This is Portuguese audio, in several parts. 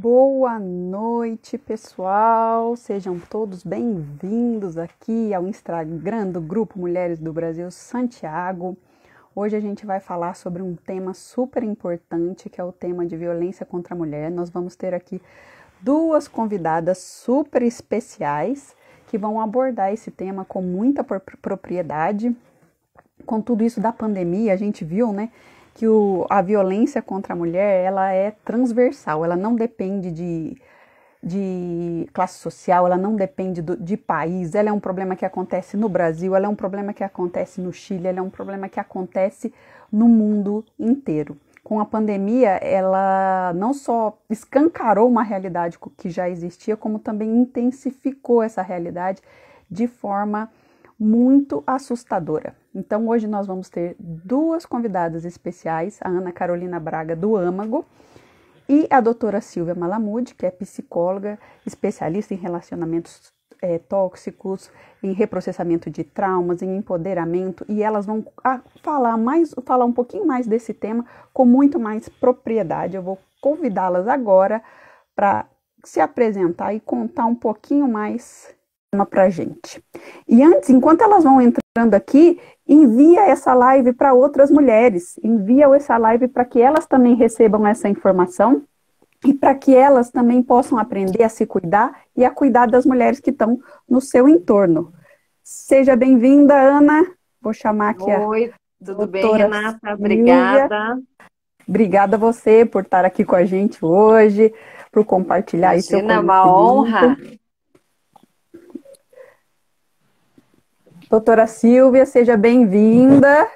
Boa noite, pessoal! Sejam todos bem-vindos aqui ao Instagram do Grupo Mulheres do Brasil Santiago. Hoje a gente vai falar sobre um tema super importante, que é o tema de violência contra a mulher. Nós vamos ter aqui duas convidadas super especiais que vão abordar esse tema com muita propriedade. Com tudo isso da pandemia, a gente viu, né, que a violência contra a mulher, ela é transversal, ela não depende de classe social, ela não depende de país, ela é um problema que acontece no Brasil, ela é um problema que acontece no Chile, ela é um problema que acontece no mundo inteiro. Com a pandemia, ela não só escancarou uma realidade que já existia, como também intensificou essa realidade de forma muito assustadora. Então hoje nós vamos ter duas convidadas especiais, a Ana Carolina Braga do Âmago e a doutora Silvia Malamude, que é psicóloga, especialista em relacionamentos tóxicos, em reprocessamento de traumas, em empoderamento, e elas vão falar um pouquinho mais desse tema com muito mais propriedade. Eu vou convidá-las agora para se apresentar e contar um pouquinho mais pra gente. E antes, enquanto elas vão entrando aqui, envia essa live para outras mulheres, envia essa live para que elas também recebam essa informação e para que elas também possam aprender a se cuidar e a cuidar das mulheres que estão no seu entorno. Seja bem-vinda, Ana. Vou chamar aqui Oi, a tudo bem, doutora Renata? Silvia. Obrigada. Obrigada a você por estar aqui com a gente hoje, por compartilhar aí seu Imagina, é uma honra. conhecimento. Doutora Silvia, seja bem-vinda.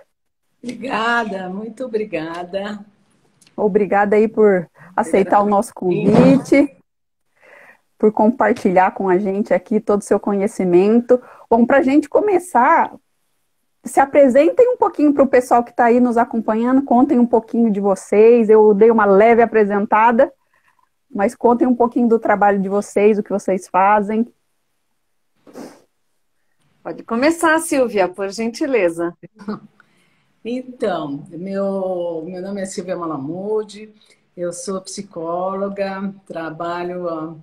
Obrigada, muito obrigada. Obrigada aí por aceitar o nosso convite, por compartilhar com a gente aqui todo o seu conhecimento. Bom, para a gente começar, se apresentem um pouquinho para o pessoal que está aí nos acompanhando, contem um pouquinho de vocês. Eu dei uma leve apresentada, mas contem um pouquinho do trabalho de vocês, o que vocês fazem. Pode começar, Silvia, por gentileza. Então, meu nome é Silvia Malamude, eu sou psicóloga, trabalho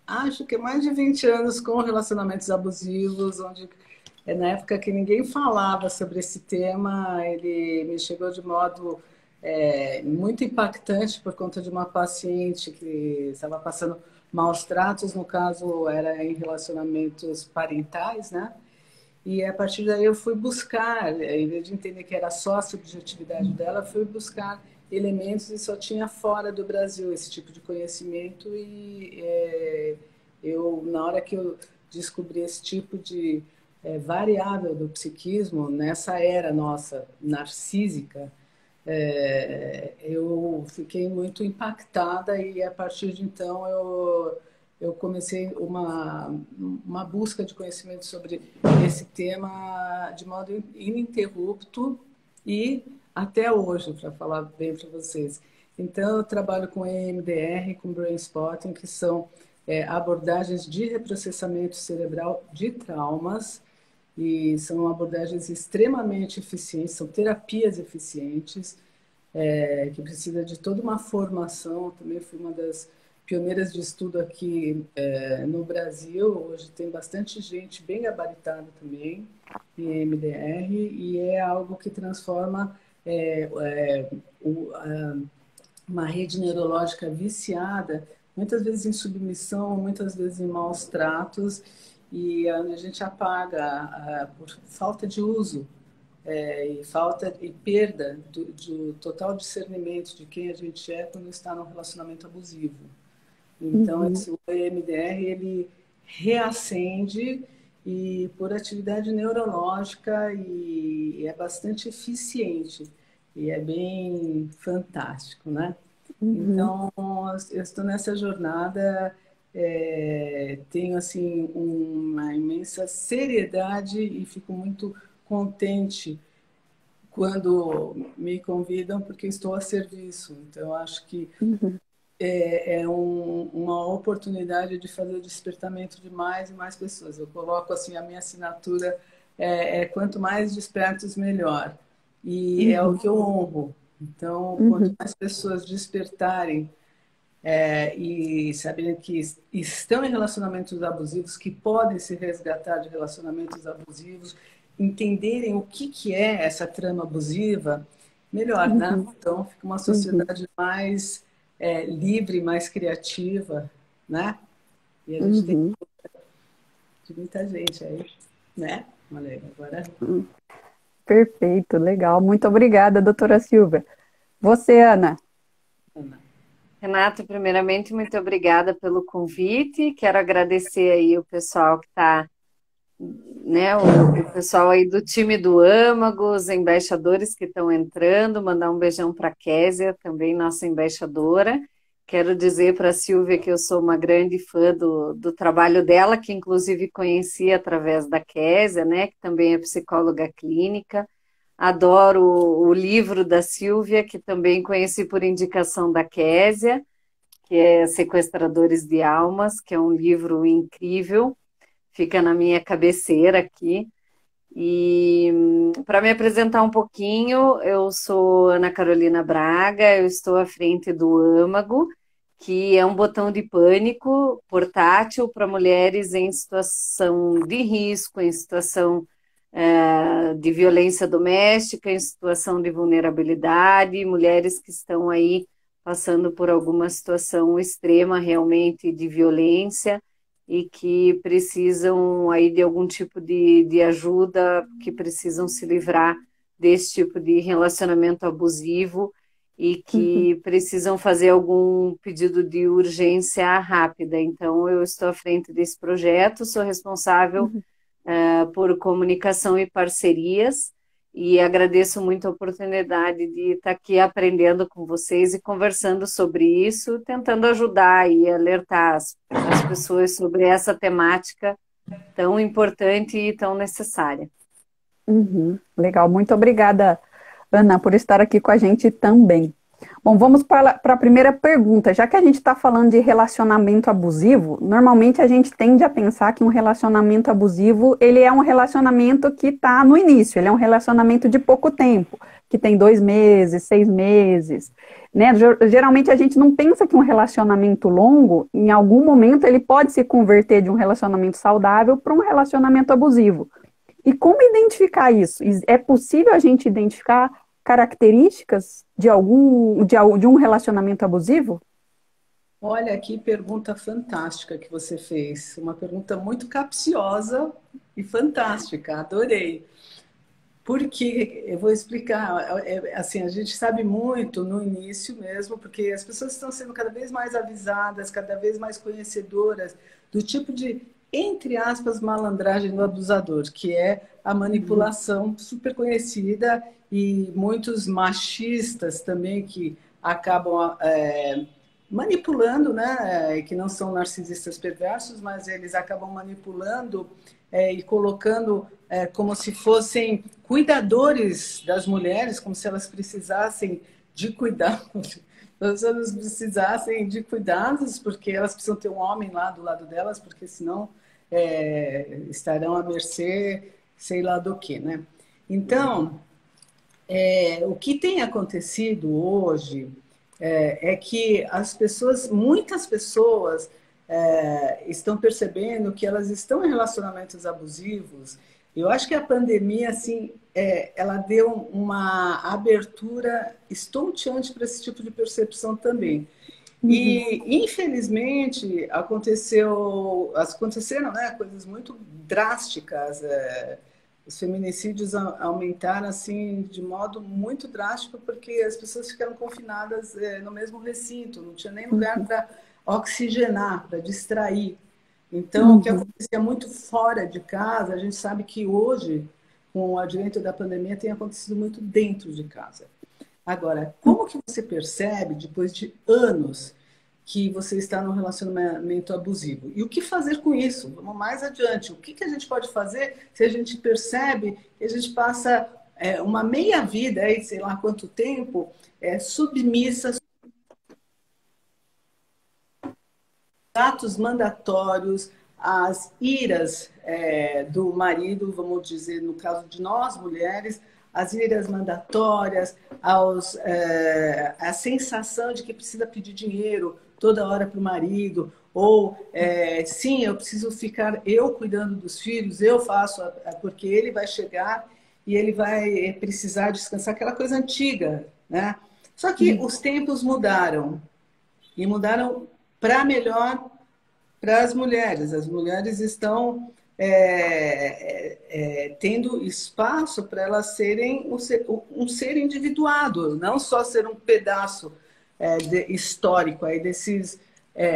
acho que mais de 20 anos com relacionamentos abusivos, onde na época que ninguém falava sobre esse tema, ele me chegou de modo muito impactante por conta de uma paciente que estava passando maus tratos, no caso era em relacionamentos parentais, né? E a partir daí eu fui buscar, em vez de entender que era só a subjetividade dela, fui buscar elementos e só tinha fora do Brasil esse tipo de conhecimento na hora que eu descobri esse tipo de variável do psiquismo, nessa era nossa narcísica, eu fiquei muito impactada e a partir de então eu comecei uma busca de conhecimento sobre esse tema de modo ininterrupto e até hoje, para falar bem para vocês. Então, eu trabalho com EMDR, com Brain Spotting, que são abordagens de reprocessamento cerebral de traumas, e são abordagens extremamente eficientes, são terapias eficientes, que precisa de toda uma formação. Também fui uma das pioneiras de estudo aqui no Brasil. Hoje tem bastante gente bem gabaritada também em MDR, e é algo que transforma uma rede neurológica viciada, muitas vezes em submissão, muitas vezes em maus tratos, e a gente apaga por falta de uso e falta e perda do total discernimento de quem a gente é quando está num relacionamento abusivo. Então, o EMDR, ele reacende e por atividade neurológica e é bastante eficiente e é bem fantástico, né? Então, eu estou nessa jornada, tenho assim uma imensa seriedade e fico muito contente quando me convidam, porque estou a serviço. Então, eu acho que uma oportunidade de fazer o despertamento de mais e mais pessoas. Eu coloco assim a minha assinatura quanto mais despertos melhor, e é o que eu honro. Então, quanto mais pessoas despertarem e saberem que estão em relacionamentos abusivos, que podem se resgatar de relacionamentos abusivos, entenderem o que é essa trama abusiva, melhor, né? Uhum, Então fica uma uhum, sociedade mais livre, mais criativa, né? E a gente tem uhum, muita gente aí, né? Olha aí, agora. uhum. Perfeito, legal. Muito obrigada, doutora Silvia. Você, Ana? Ana. Renato, primeiramente, muito obrigada pelo convite. Quero agradecer aí o pessoal que está, né, o pessoal aí do time do Âmago, os embaixadores que estão entrando, mandar um beijão para a Késia, também nossa embaixadora. Quero dizer para a Silvia que eu sou uma grande fã do trabalho dela, que inclusive conheci através da Késia, né, que também é psicóloga clínica. Adoro o livro da Silvia, que também conheci por indicação da Késia, que é Sequestradores de Almas, que é um livro incrível, fica na minha cabeceira aqui. E para me apresentar um pouquinho, eu sou Ana Carolina Braga, eu estou à frente do Âmago, que é um botão de pânico portátil para mulheres em situação de risco, em situação de violência doméstica, em situação de vulnerabilidade, mulheres que estão aí passando por alguma situação extrema realmente de violência e que precisam aí de algum tipo de ajuda, que precisam se livrar desse tipo de relacionamento abusivo e Uhum, que precisam fazer algum pedido de urgência rápida. Então, eu estou à frente desse projeto, sou responsável uhum, por comunicação e parcerias, e agradeço muito a oportunidade de estar aqui aprendendo com vocês e conversando sobre isso, tentando ajudar e alertar as pessoas sobre essa temática tão importante e tão necessária. uhum. Legal, muito obrigada, Ana, por estar aqui com a gente também. Bom, vamos para a primeira pergunta. Já que a gente está falando de relacionamento abusivo, normalmente a gente tende a pensar que um relacionamento abusivo, ele é um relacionamento que está no início, ele é um relacionamento de pouco tempo, que tem 2 meses, 6 meses, né? Geralmente a gente não pensa que um relacionamento longo, em algum momento, ele pode se converter de um relacionamento saudável para um relacionamento abusivo. E como identificar isso? É possível a gente identificar características de um relacionamento abusivo? Olha que pergunta fantástica que você fez. Uma pergunta muito capciosa e fantástica. Adorei. Porque eu vou explicar, assim, a gente sabe muito no início mesmo, porque as pessoas estão sendo cada vez mais avisadas, cada vez mais conhecedoras do tipo de, entre aspas, malandragem do abusador, que é a Uhum, manipulação super conhecida e muitos machistas também que acabam manipulando, né, que não são narcisistas perversos, mas eles acabam manipulando e colocando como se fossem cuidadores das mulheres, como se elas precisassem de cuidados, elas precisassem de cuidados, porque elas precisam ter um homem lá do lado delas, porque senão estarão à mercê, sei lá do que, né? Então, o que tem acontecido hoje é que as pessoas, muitas pessoas, estão percebendo que elas estão em relacionamentos abusivos. Eu acho que a pandemia, assim, ela deu uma abertura estonteante para esse tipo de percepção também. uhum, E, infelizmente, aconteceram, né, coisas muito drásticas. Os feminicídios aumentaram assim de modo muito drástico porque as pessoas ficaram confinadas no mesmo recinto, não tinha nem lugar uhum, para oxigenar, para distrair. Então, o que uhum, acontecia muito fora de casa, a gente sabe que hoje, com o advento da pandemia, tem acontecido muito dentro de casa. Agora, como que você percebe, depois de anos, que você está num relacionamento abusivo? E o que fazer com isso? Vamos mais adiante. O que a gente pode fazer se a gente percebe que a gente passa uma meia vida, aí, sei lá quanto tempo, submissa atos mandatórios, as iras do marido, vamos dizer, no caso de nós mulheres, as iras mandatórias, a sensação de que precisa pedir dinheiro toda hora para o marido, ou sim, eu preciso ficar eu cuidando dos filhos, eu faço, porque ele vai chegar e ele vai precisar descansar, aquela coisa antiga, né? Só que os tempos mudaram, e mudaram para melhor para as mulheres. As mulheres estão tendo espaço para elas serem um ser individuado, não só ser um pedaço histórico aí desses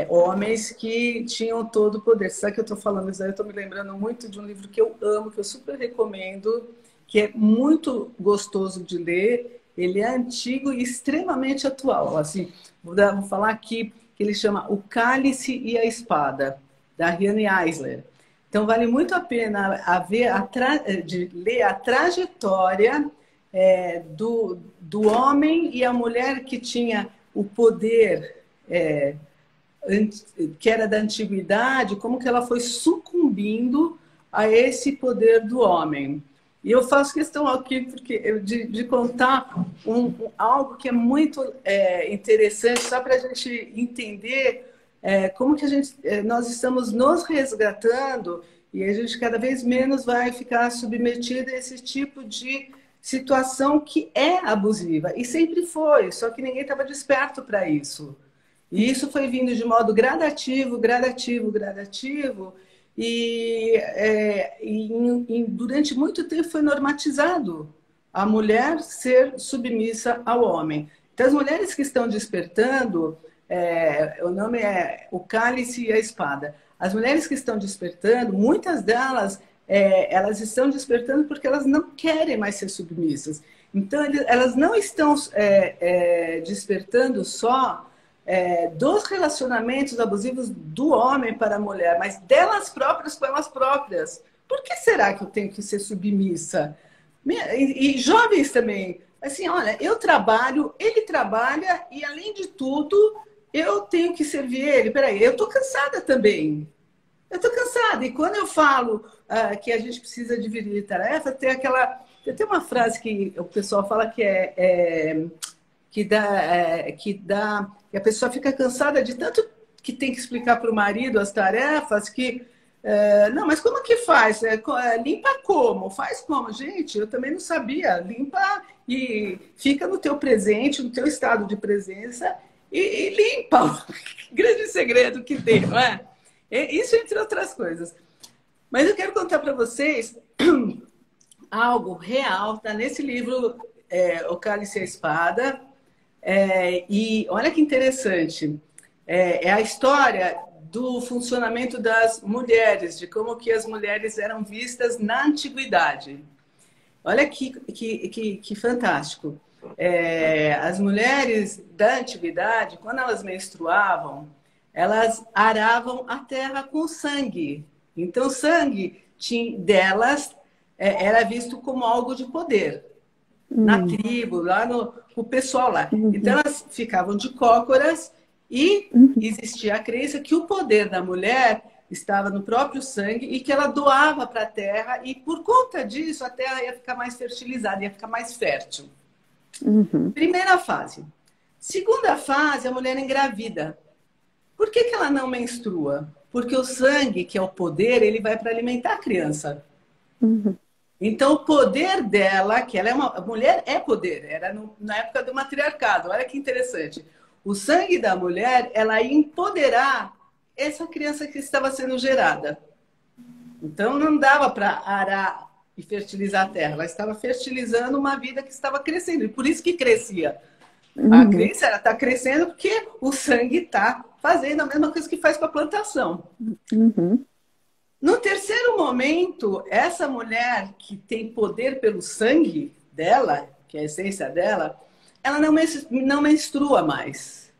homens que tinham todo o poder. Sabe que eu estou falando isso aí? Eu estou me lembrando muito de um livro que eu amo, que eu super recomendo, que é muito gostoso de ler. Ele é antigo e extremamente atual. Assim, vou falar aqui que ele chama O Cálice e a Espada, da Riane Eisler. Então, vale muito a pena de ler a trajetória do homem e a mulher que tinha o poder, que era da antiguidade, como que ela foi sucumbindo a esse poder do homem. E eu faço questão aqui de contar algo que é muito interessante, só para a gente entender como que nós estamos nos resgatando e a gente cada vez menos vai ficar submetido a esse tipo de situação que é abusiva. E sempre foi, só que ninguém estava desperto para isso. E isso foi vindo de modo gradativo, gradativo, gradativo, e durante muito tempo foi normatizado a mulher ser submissa ao homem. Então, as mulheres que estão despertando, o nome é O Cálice e a Espada. As mulheres que estão despertando, muitas delas, elas estão despertando porque elas não querem mais ser submissas. Então, elas não estão despertando só dos relacionamentos abusivos do homem para a mulher, mas delas próprias com elas próprias. Por que será que eu tenho que ser submissa? E jovens também. Assim, olha, eu trabalho, ele trabalha e, além de tudo, eu tenho que servir ele. Peraí, eu estou cansada também. Eu estou cansada. E quando eu falo que a gente precisa dividir tarefa, tem uma frase que o pessoal fala que a pessoa fica cansada de tanto que tem que explicar para o marido as tarefas que não, mas como que faz? Limpa como? Faz como? Gente, eu também não sabia. Limpa e fica no teu presente, no teu estado de presença e limpa. Grande segredo que tem, não é? Isso entre outras coisas. Mas eu quero contar para vocês algo real, tá nesse livro, O Cálice e a Espada. E olha que interessante. É a história do funcionamento das mulheres, de como que as mulheres eram vistas na antiguidade. Olha que fantástico. As mulheres da antiguidade, quando elas menstruavam, elas aravam a terra com sangue. Então, o sangue delas era visto como algo de poder. Na tribo, lá o pessoal lá. Então, elas ficavam de cócoras e existia a crença que o poder da mulher estava no próprio sangue e que ela doava para a terra e, por conta disso, a terra ia ficar mais fertilizada, ia ficar mais fértil. Primeira fase. Segunda fase, a mulher engravida. Por que ela não menstrua? Porque o sangue, que é o poder, ele vai para alimentar a criança. Então, o poder dela, que ela a mulher é poder, era na época do matriarcado, olha que interessante. O sangue da mulher, ela ia empoderar essa criança que estava sendo gerada. Então, não dava para arar e fertilizar a terra, ela estava fertilizando uma vida que estava crescendo, e por isso que crescia. A crença, ela está crescendo porque o sangue está fazendo a mesma coisa que faz com a plantação. No terceiro momento, essa mulher que tem poder pelo sangue dela, que é a essência dela, ela não menstrua mais.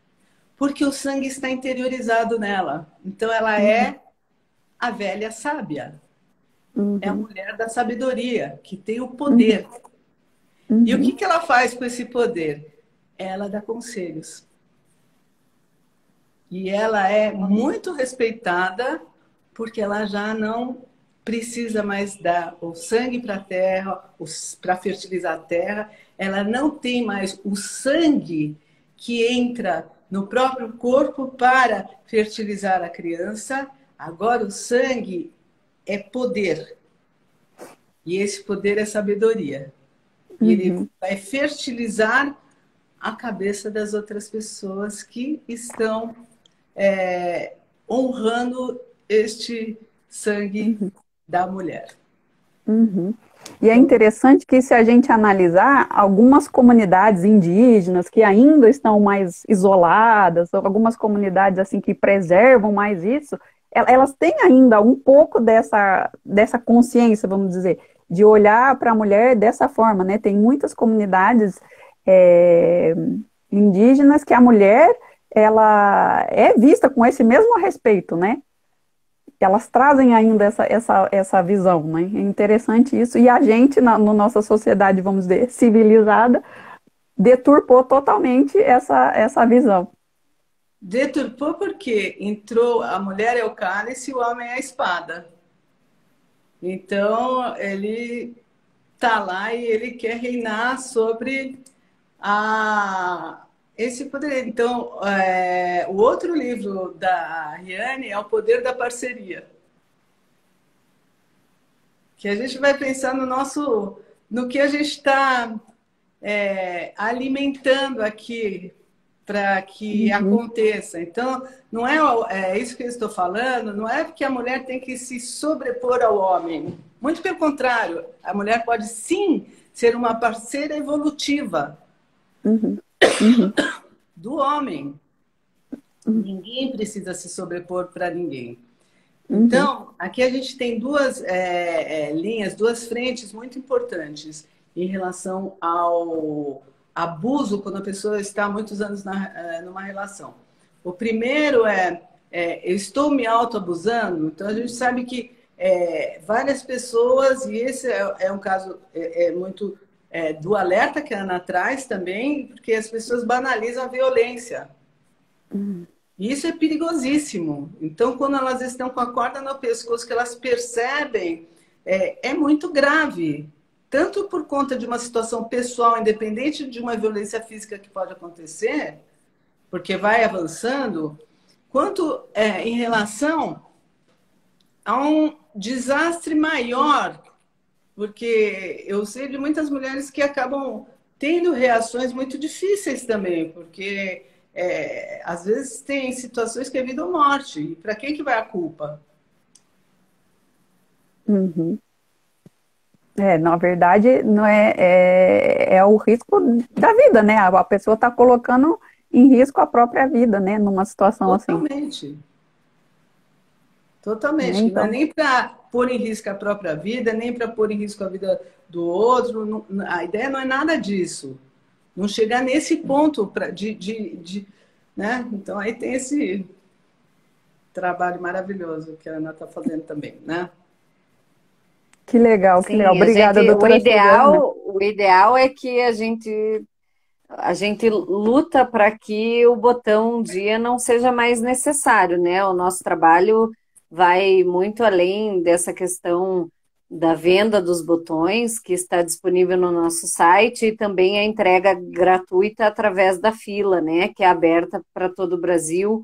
Porque o sangue está interiorizado nela. Então, ela é a velha sábia. É a mulher da sabedoria, que tem o poder. E o que ela faz com esse poder? Ela dá conselhos. E ela é muito respeitada porque ela já não precisa mais dar o sangue para a terra, para fertilizar a terra. Ela não tem mais o sangue que entra no próprio corpo para fertilizar a criança. Agora, o sangue é poder. E esse poder é sabedoria. E ele vai fertilizar a cabeça das outras pessoas que estão honrando este sangue da mulher. E é interessante que, se a gente analisar, algumas comunidades indígenas que ainda estão mais isoladas, ou algumas comunidades assim que preservam mais isso, elas têm ainda um pouco dessa consciência, vamos dizer, de olhar para a mulher dessa forma, né? Tem muitas comunidades indígenas que a mulher, ela é vista com esse mesmo respeito, né? Elas trazem ainda essa visão, né? É interessante isso. E a gente, na nossa sociedade, vamos dizer, civilizada, deturpou totalmente essa visão. Deturpou porque entrou, a mulher é o cálice e o homem é a espada. Então, ele está lá e ele quer reinar sobre esse poder. Então, o outro livro da Riane é O Poder da Parceria. Que a gente vai pensar no que a gente está alimentando aqui para que aconteça. Então, não é isso que eu estou falando, não é porque a mulher tem que se sobrepor ao homem. Muito pelo contrário, a mulher pode sim ser uma parceira evolutiva do homem. Ninguém precisa se sobrepor para ninguém. Então, aqui a gente tem duas linhas, duas frentes muito importantes em relação ao abuso quando a pessoa está há muitos anos numa relação. O primeiro eu estou me autoabusando. Então, a gente sabe que várias pessoas, e esse é um caso muito do alerta que a Ana traz também, porque as pessoas banalizam a violência. E isso é perigosíssimo. Então, quando elas estão com a corda no pescoço, que elas percebem, é muito grave. Tanto por conta de uma situação pessoal, independente de uma violência física que pode acontecer, porque vai avançando, quanto em relação a um desastre maior, porque eu sei de muitas mulheres que acabam tendo reações muito difíceis também, porque às vezes tem situações que é vida ou morte. E para quem que vai a culpa? Na verdade, não é o risco da vida, né? A pessoa está colocando em risco a própria vida, né? Numa situação Totalmente. assim. Totalmente. Então, Não é nem para pôr em risco a própria vida, nem para pôr em risco a vida do outro. A ideia não é nada disso. Não chegar nesse ponto né? Então, aí tem esse trabalho maravilhoso que a Ana está fazendo também, né? Que legal, que legal. Obrigada, doutora Silvana. O ideal é que a gente luta para que o botão um dia não seja mais necessário, né? O nosso trabalho vai muito além dessa questão da venda dos botões, que está disponível no nosso site, e também a entrega gratuita através da fila, né? Que é aberta para todo o Brasil,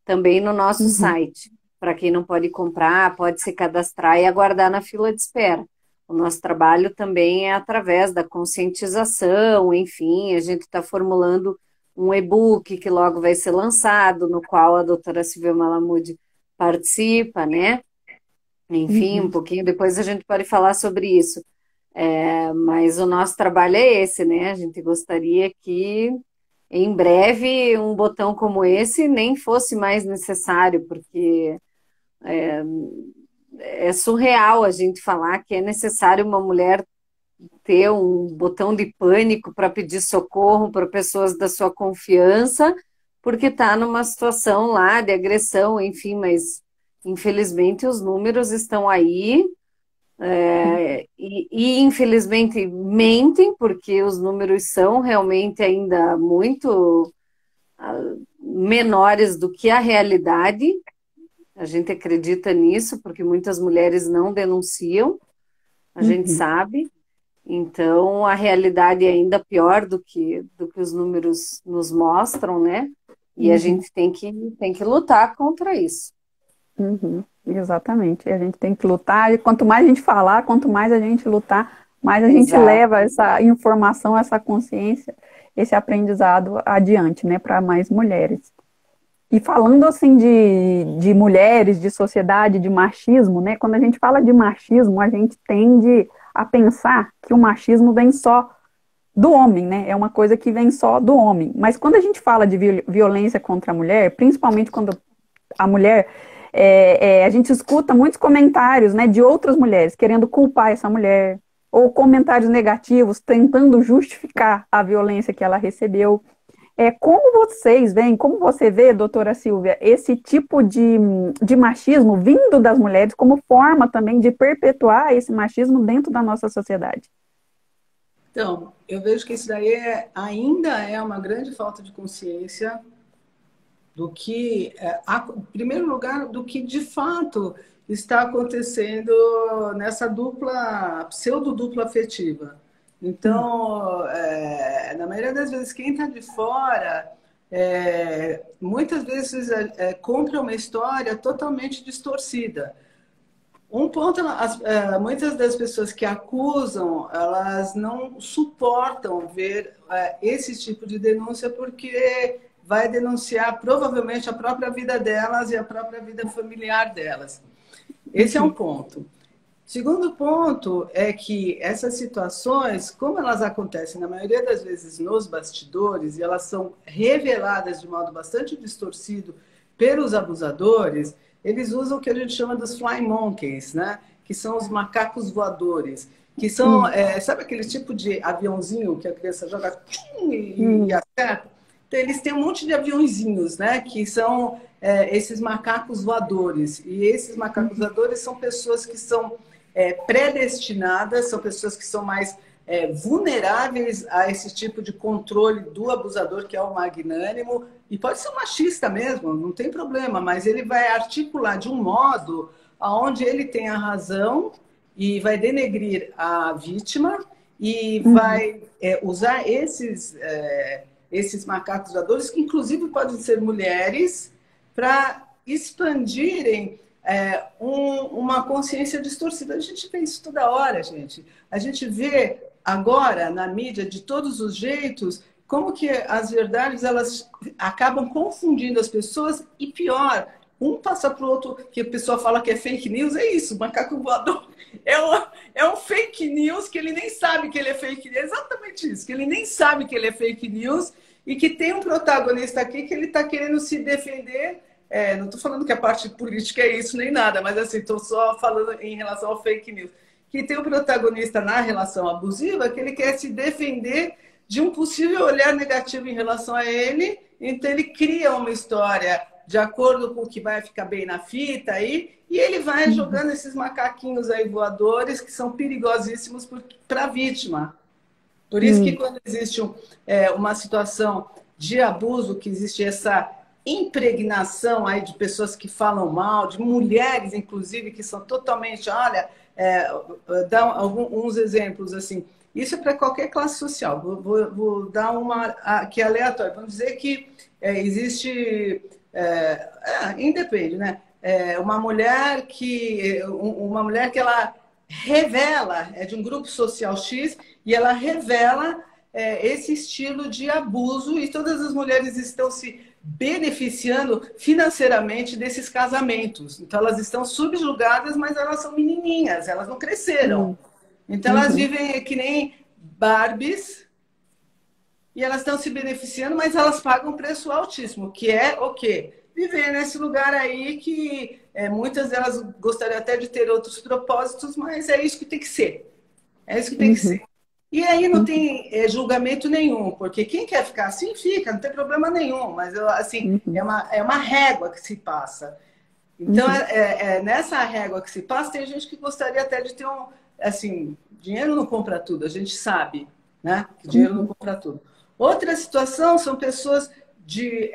também no nosso site. Para quem não pode comprar, pode se cadastrar e aguardar na fila de espera. O nosso trabalho também é através da conscientização, enfim, a gente está formulando um e-book que logo vai ser lançado, no qual a doutora Silvia Malamud participa, né? Enfim, um pouquinho depois a gente pode falar sobre isso. Mas o nosso trabalho é esse, né? A gente gostaria que em breve um botão como esse nem fosse mais necessário, porque é surreal a gente falar que é necessário uma mulher ter um botão de pânico para pedir socorro para pessoas da sua confiança, porque está numa situação lá de agressão, enfim, mas infelizmente os números estão aí, e infelizmente mentem, porque os números são realmente ainda muito menores do que a realidade. A gente acredita nisso, porque muitas mulheres não denunciam, a gente sabe. Então, a realidade é ainda pior do que os números nos mostram, né? E a gente tem que lutar contra isso. Exatamente. E a gente tem que lutar, e quanto mais a gente falar, quanto mais a gente lutar, mais a gente Exato. leva essa informação, essa consciência, esse aprendizado adiante, né, para mais mulheres. E falando assim de mulheres, de sociedade, de machismo, né? Quando a gente fala de machismo, a gente tende a pensar que o machismo vem só do homem, né? É uma coisa que vem só do homem. Mas quando a gente fala de violência contra a mulher, principalmente quando a mulher, a gente escuta muitos comentários, né, de outras mulheres querendo culpar essa mulher, ou comentários negativos tentando justificar a violência que ela recebeu. Como vocês veem, como você vê, doutora Silvia, esse tipo de machismo vindo das mulheres como forma também de perpetuar esse machismo dentro da nossa sociedade? Então, eu vejo que isso daí ainda é uma grande falta de consciência do que, em primeiro lugar, do que de fato está acontecendo nessa pseudo-dupla afetiva. Então, na maioria das vezes, quem está de fora, muitas vezes compra uma história totalmente distorcida. Um ponto, muitas das pessoas que acusam, elas não suportam ver esse tipo de denúncia porque vai denunciar provavelmente a própria vida delas e a própria vida familiar delas. Esse é um ponto. Segundo ponto é que essas situações, como elas acontecem na maioria das vezes nos bastidores e elas são reveladas de modo bastante distorcido pelos abusadores, eles usam o que a gente chama dos fly monkeys, né? Que são os macacos voadores, que são, sabe aquele tipo de aviãozinho que a criança joga e acerta? Então, eles têm um monte de aviãozinhos, né? Que são esses macacos voadores. E esses macacos voadores são pessoas que são predestinadas, são pessoas que são mais vulneráveis a esse tipo de controle do abusador, que é o magnânimo, e pode ser um machista mesmo, não tem problema, mas ele vai articular de um modo onde ele tem a razão e vai denegrir a vítima e vai usar esses macacos voadores, que inclusive podem ser mulheres, para expandirem uma consciência distorcida. A gente vê isso toda hora, gente. A gente vê agora na mídia, de todos os jeitos, como que as verdades elas acabam confundindo as pessoas e pior, um passa para o outro, que a pessoa fala que é fake news, é isso, macaco voador é um fake news que ele nem sabe que ele é fake news, é exatamente isso, que ele nem sabe que ele é fake news e que tem um protagonista aqui que ele está querendo se defender. Não estou falando que a parte política é isso nem nada, mas assim, estou só falando em relação ao fake news. Que tem o protagonista na relação abusiva que ele quer se defender de um possível olhar negativo em relação a ele, então ele cria uma história de acordo com o que vai ficar bem na fita aí, e ele vai jogando esses macaquinhos aí voadores que são perigosíssimos para a vítima. Por isso que quando existe uma situação de abuso, que existe essa impregnação aí de pessoas que falam mal, de mulheres, inclusive, que são totalmente, olha, dar alguns exemplos assim. Isso é para qualquer classe social. Vou dar uma aqui aleatória. Vamos dizer que existe, independe, né? Uma mulher que ela revela, é de um grupo social X, e ela revela esse estilo de abuso, e todas as mulheres estão se beneficiando financeiramente desses casamentos. Então, elas estão subjugadas, mas elas são menininhas, elas não cresceram. Então, elas vivem que nem Barbies, e elas estão se beneficiando, mas elas pagam um preço altíssimo, que é o quê? Viver nesse lugar aí que muitas delas gostariam até de ter outros propósitos, mas é isso que tem que ser. É isso que tem que ser. E aí não tem julgamento nenhum, porque quem quer ficar assim, fica, não tem problema nenhum. Mas, assim, é uma régua que se passa. Então, nessa régua que se passa, tem gente que gostaria até de ter assim, dinheiro não compra tudo, a gente sabe, né? Que dinheiro não compra tudo. Outra situação são pessoas de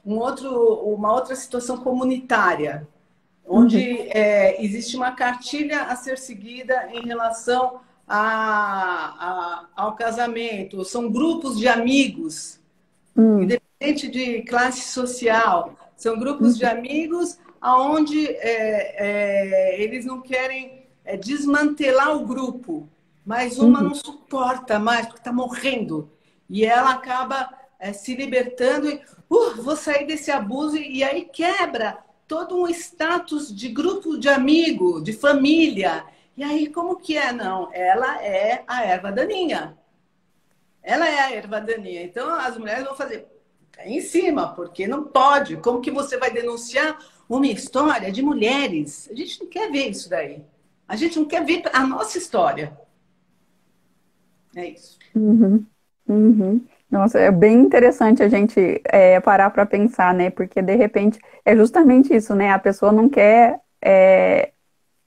uma outra situação comunitária, onde existe uma cartilha a ser seguida em relação ao casamento. São grupos de amigos, independente independente de classe social. São grupos de amigos onde eles não querem desmantelar o grupo, mas uma não suporta mais, porque está morrendo. E ela acaba se libertando e vou sair desse abuso, e aí quebra todo um status de grupo de amigo, de família. E aí, como que é? Não, ela é a erva daninha. Ela é a erva daninha. Então, as mulheres vão fazer em cima, porque não pode. Como que você vai denunciar uma história de mulheres? A gente não quer ver isso daí. A gente não quer ver a nossa história. É isso. Nossa, é bem interessante a gente parar para pensar, né? Porque, de repente, é justamente isso, né? A pessoa não quer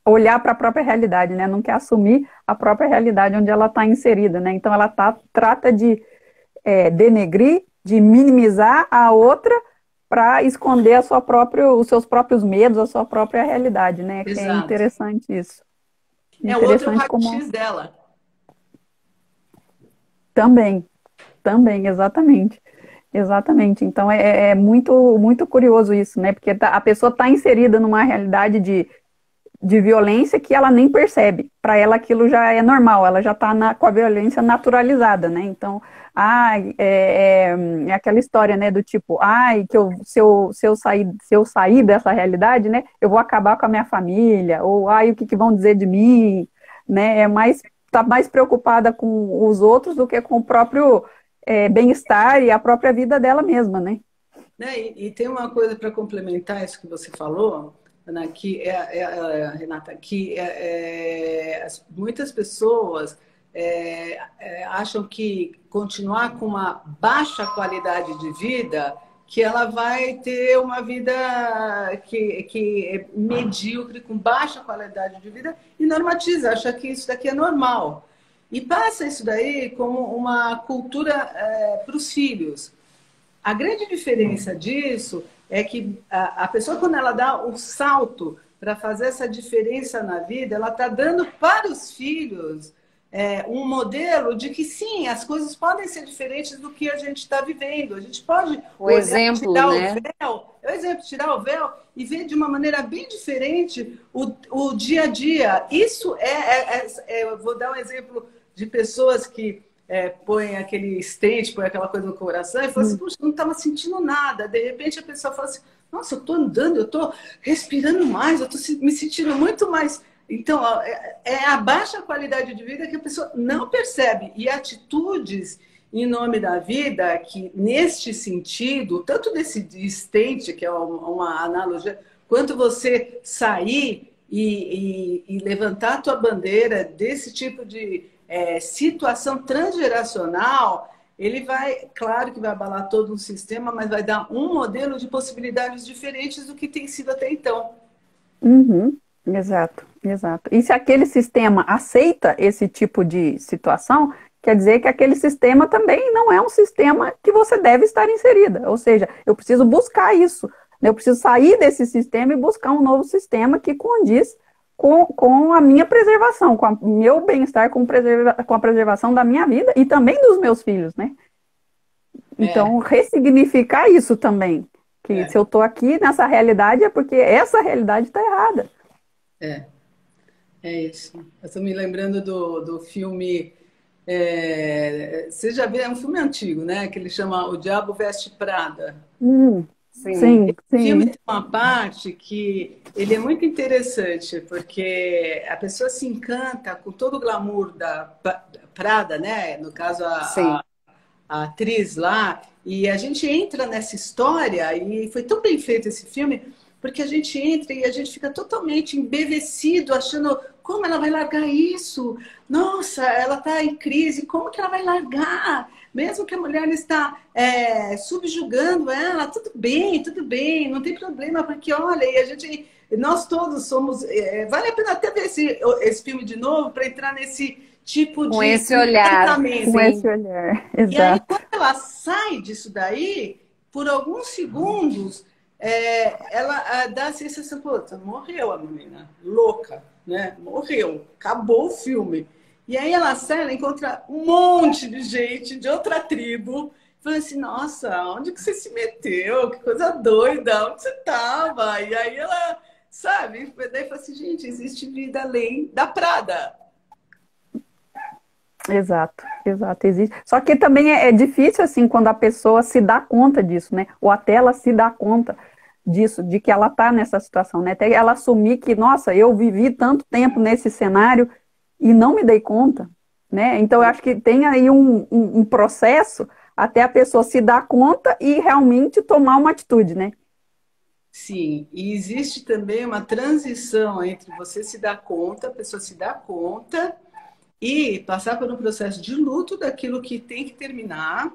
olhar para a própria realidade, né? Não quer assumir a própria realidade onde ela está inserida, né? Então, ela trata de denegrir, de minimizar a outra para esconder os seus próprios medos, a sua própria realidade, né? Que é Exato. interessante isso. É o outro Interessante raio-x dela. Também, exatamente. Exatamente. Então é muito, muito curioso isso, né? Porque a pessoa está inserida numa realidade de violência que ela nem percebe. Para ela aquilo já é normal, ela já está com a violência naturalizada, né? Então, é aquela história, né, do tipo, que se eu sair dessa realidade, né, eu vou acabar com a minha família, ou o que vão dizer de mim, né? Tá mais preocupada com os outros do que com o próprio bem-estar e a própria vida dela mesma, né? E tem uma coisa para complementar isso que você falou, Ana, Renata, que muitas pessoas acham que continuar com uma baixa qualidade de vida, que ela vai ter uma vida que é medíocre, com baixa qualidade de vida, e normatiza, acha que isso daqui é normal. E passa isso daí como uma cultura para os filhos. A grande diferença disso é que a pessoa, quando ela dá o salto para fazer essa diferença na vida, ela está dando para os filhos um modelo de que, sim, as coisas podem ser diferentes do que a gente está vivendo. A gente pode tirar né? tirar o véu e ver de uma maneira bem diferente o dia a dia. Isso eu vou dar um exemplo de pessoas que põem aquele stent, põe aquela coisa no coração e fala assim, puxa, não estava sentindo nada. De repente a pessoa fala assim, nossa, eu estou andando, eu estou respirando mais, eu estou me sentindo muito mais. Então, é a baixa qualidade de vida que a pessoa não percebe. E atitudes em nome da vida, que neste sentido, tanto desse stent, que é uma analogia, quanto você sair e levantar a tua bandeira desse tipo de situação transgeracional, ele vai, claro que vai abalar todo um sistema, mas vai dar um modelo de possibilidades diferentes do que tem sido até então. Exato. E se aquele sistema aceita esse tipo de situação, quer dizer que aquele sistema também não é um sistema que você deve estar inserida. Ou seja, eu preciso buscar isso. Eu preciso sair desse sistema e buscar um novo sistema que condiz com a minha preservação, com o meu bem-estar, com a preservação da minha vida e também dos meus filhos, né? Então, ressignificar isso também. Que se eu estou aqui nessa realidade é porque essa realidade está errada. É isso. Eu estou me lembrando do filme... você já viu? É um filme antigo, né? Que ele chama O Diabo Veste Prada. Sim. O filme tem uma parte que ele é muito interessante, porque a pessoa se encanta com todo o glamour da Prada, né? No caso, a atriz lá. E a gente entra nessa história, e foi tão bem feito esse filme, porque a gente entra e a gente fica totalmente embevecido, achando como ela vai largar isso? Nossa, ela está em crise, como que ela vai largar? Mesmo que a mulher está subjugando ela, tudo bem, não tem problema, porque olha, nós todos somos... vale a pena até ver esse filme de novo para entrar nesse tipo de... Com esse olhar. Com esse olhar, exato. E aí, quando ela sai disso daí, por alguns segundos... ela dá a sensação, puta, morreu a menina, louca, né? Morreu, acabou o filme. E aí ela sai, ela encontra um monte de gente de outra tribo, Falei assim, nossa, onde que você se meteu? Que coisa doida, onde você tava? E aí ela, sabe, daí falou assim, gente, existe vida além da Prada. Exato, exato, existe. Só que também é difícil, assim, quando a pessoa se dá conta disso, né? Ou até ela se dá conta disso, de que ela tá nessa situação, né? Até ela assumir que, nossa, eu vivi tanto tempo nesse cenário e não me dei conta, né? Então, eu acho que tem aí um processo até a pessoa se dar conta e realmente tomar uma atitude, né? Sim, e existe também uma transição entre você se dar conta, a pessoa se dar conta e passar por um processo de luto daquilo que tem que terminar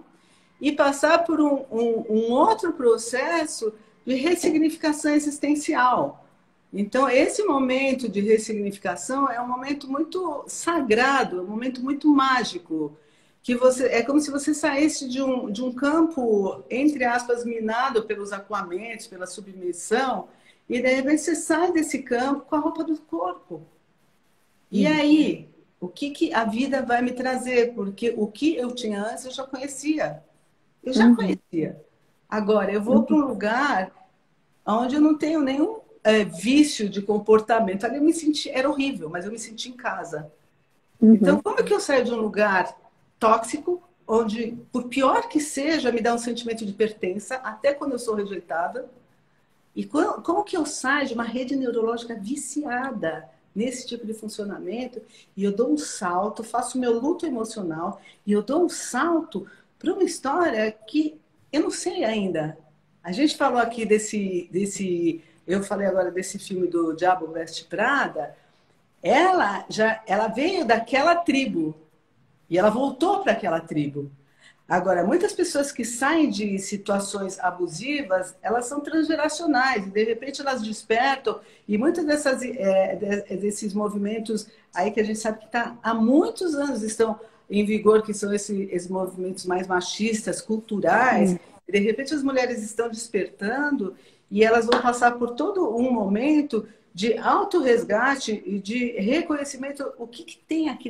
e passar por um outro processo de ressignificação existencial. Então, esse momento de ressignificação é um momento muito sagrado, um momento muito mágico, que você é como se você saísse de um campo, entre aspas, minado pelos acuamentos, pela submissão, e de repente você sai desse campo com a roupa do corpo. E aí, o que, que a vida vai me trazer? Porque o que eu tinha antes eu já conhecia. Eu já Uhum, conhecia. Agora, eu vou para uhum, um lugar onde eu não tenho nenhum vício de comportamento. Ali eu me senti, era horrível, mas eu me senti em casa. Então, uhum, como é que eu saio de um lugar tóxico, onde, por pior que seja, me dá um sentimento de pertença, até quando eu sou rejeitada? E como que eu saio de uma rede neurológica viciada nesse tipo de funcionamento e eu dou um salto, faço meu luto emocional e eu dou um salto para uma história que eu não sei ainda. A gente falou aqui eu falei agora desse filme do Diabo Veste Prada. Ela veio daquela tribo e ela voltou para aquela tribo. Agora, muitas pessoas que saem de situações abusivas, elas são transgeracionais e de repente elas despertam e muitos desses movimentos aí que a gente sabe que há muitos anos estão em vigor, que são esses movimentos mais machistas, culturais, e de repente as mulheres estão despertando e elas vão passar por todo um momento de autorresgate e de reconhecimento. O que tem aqui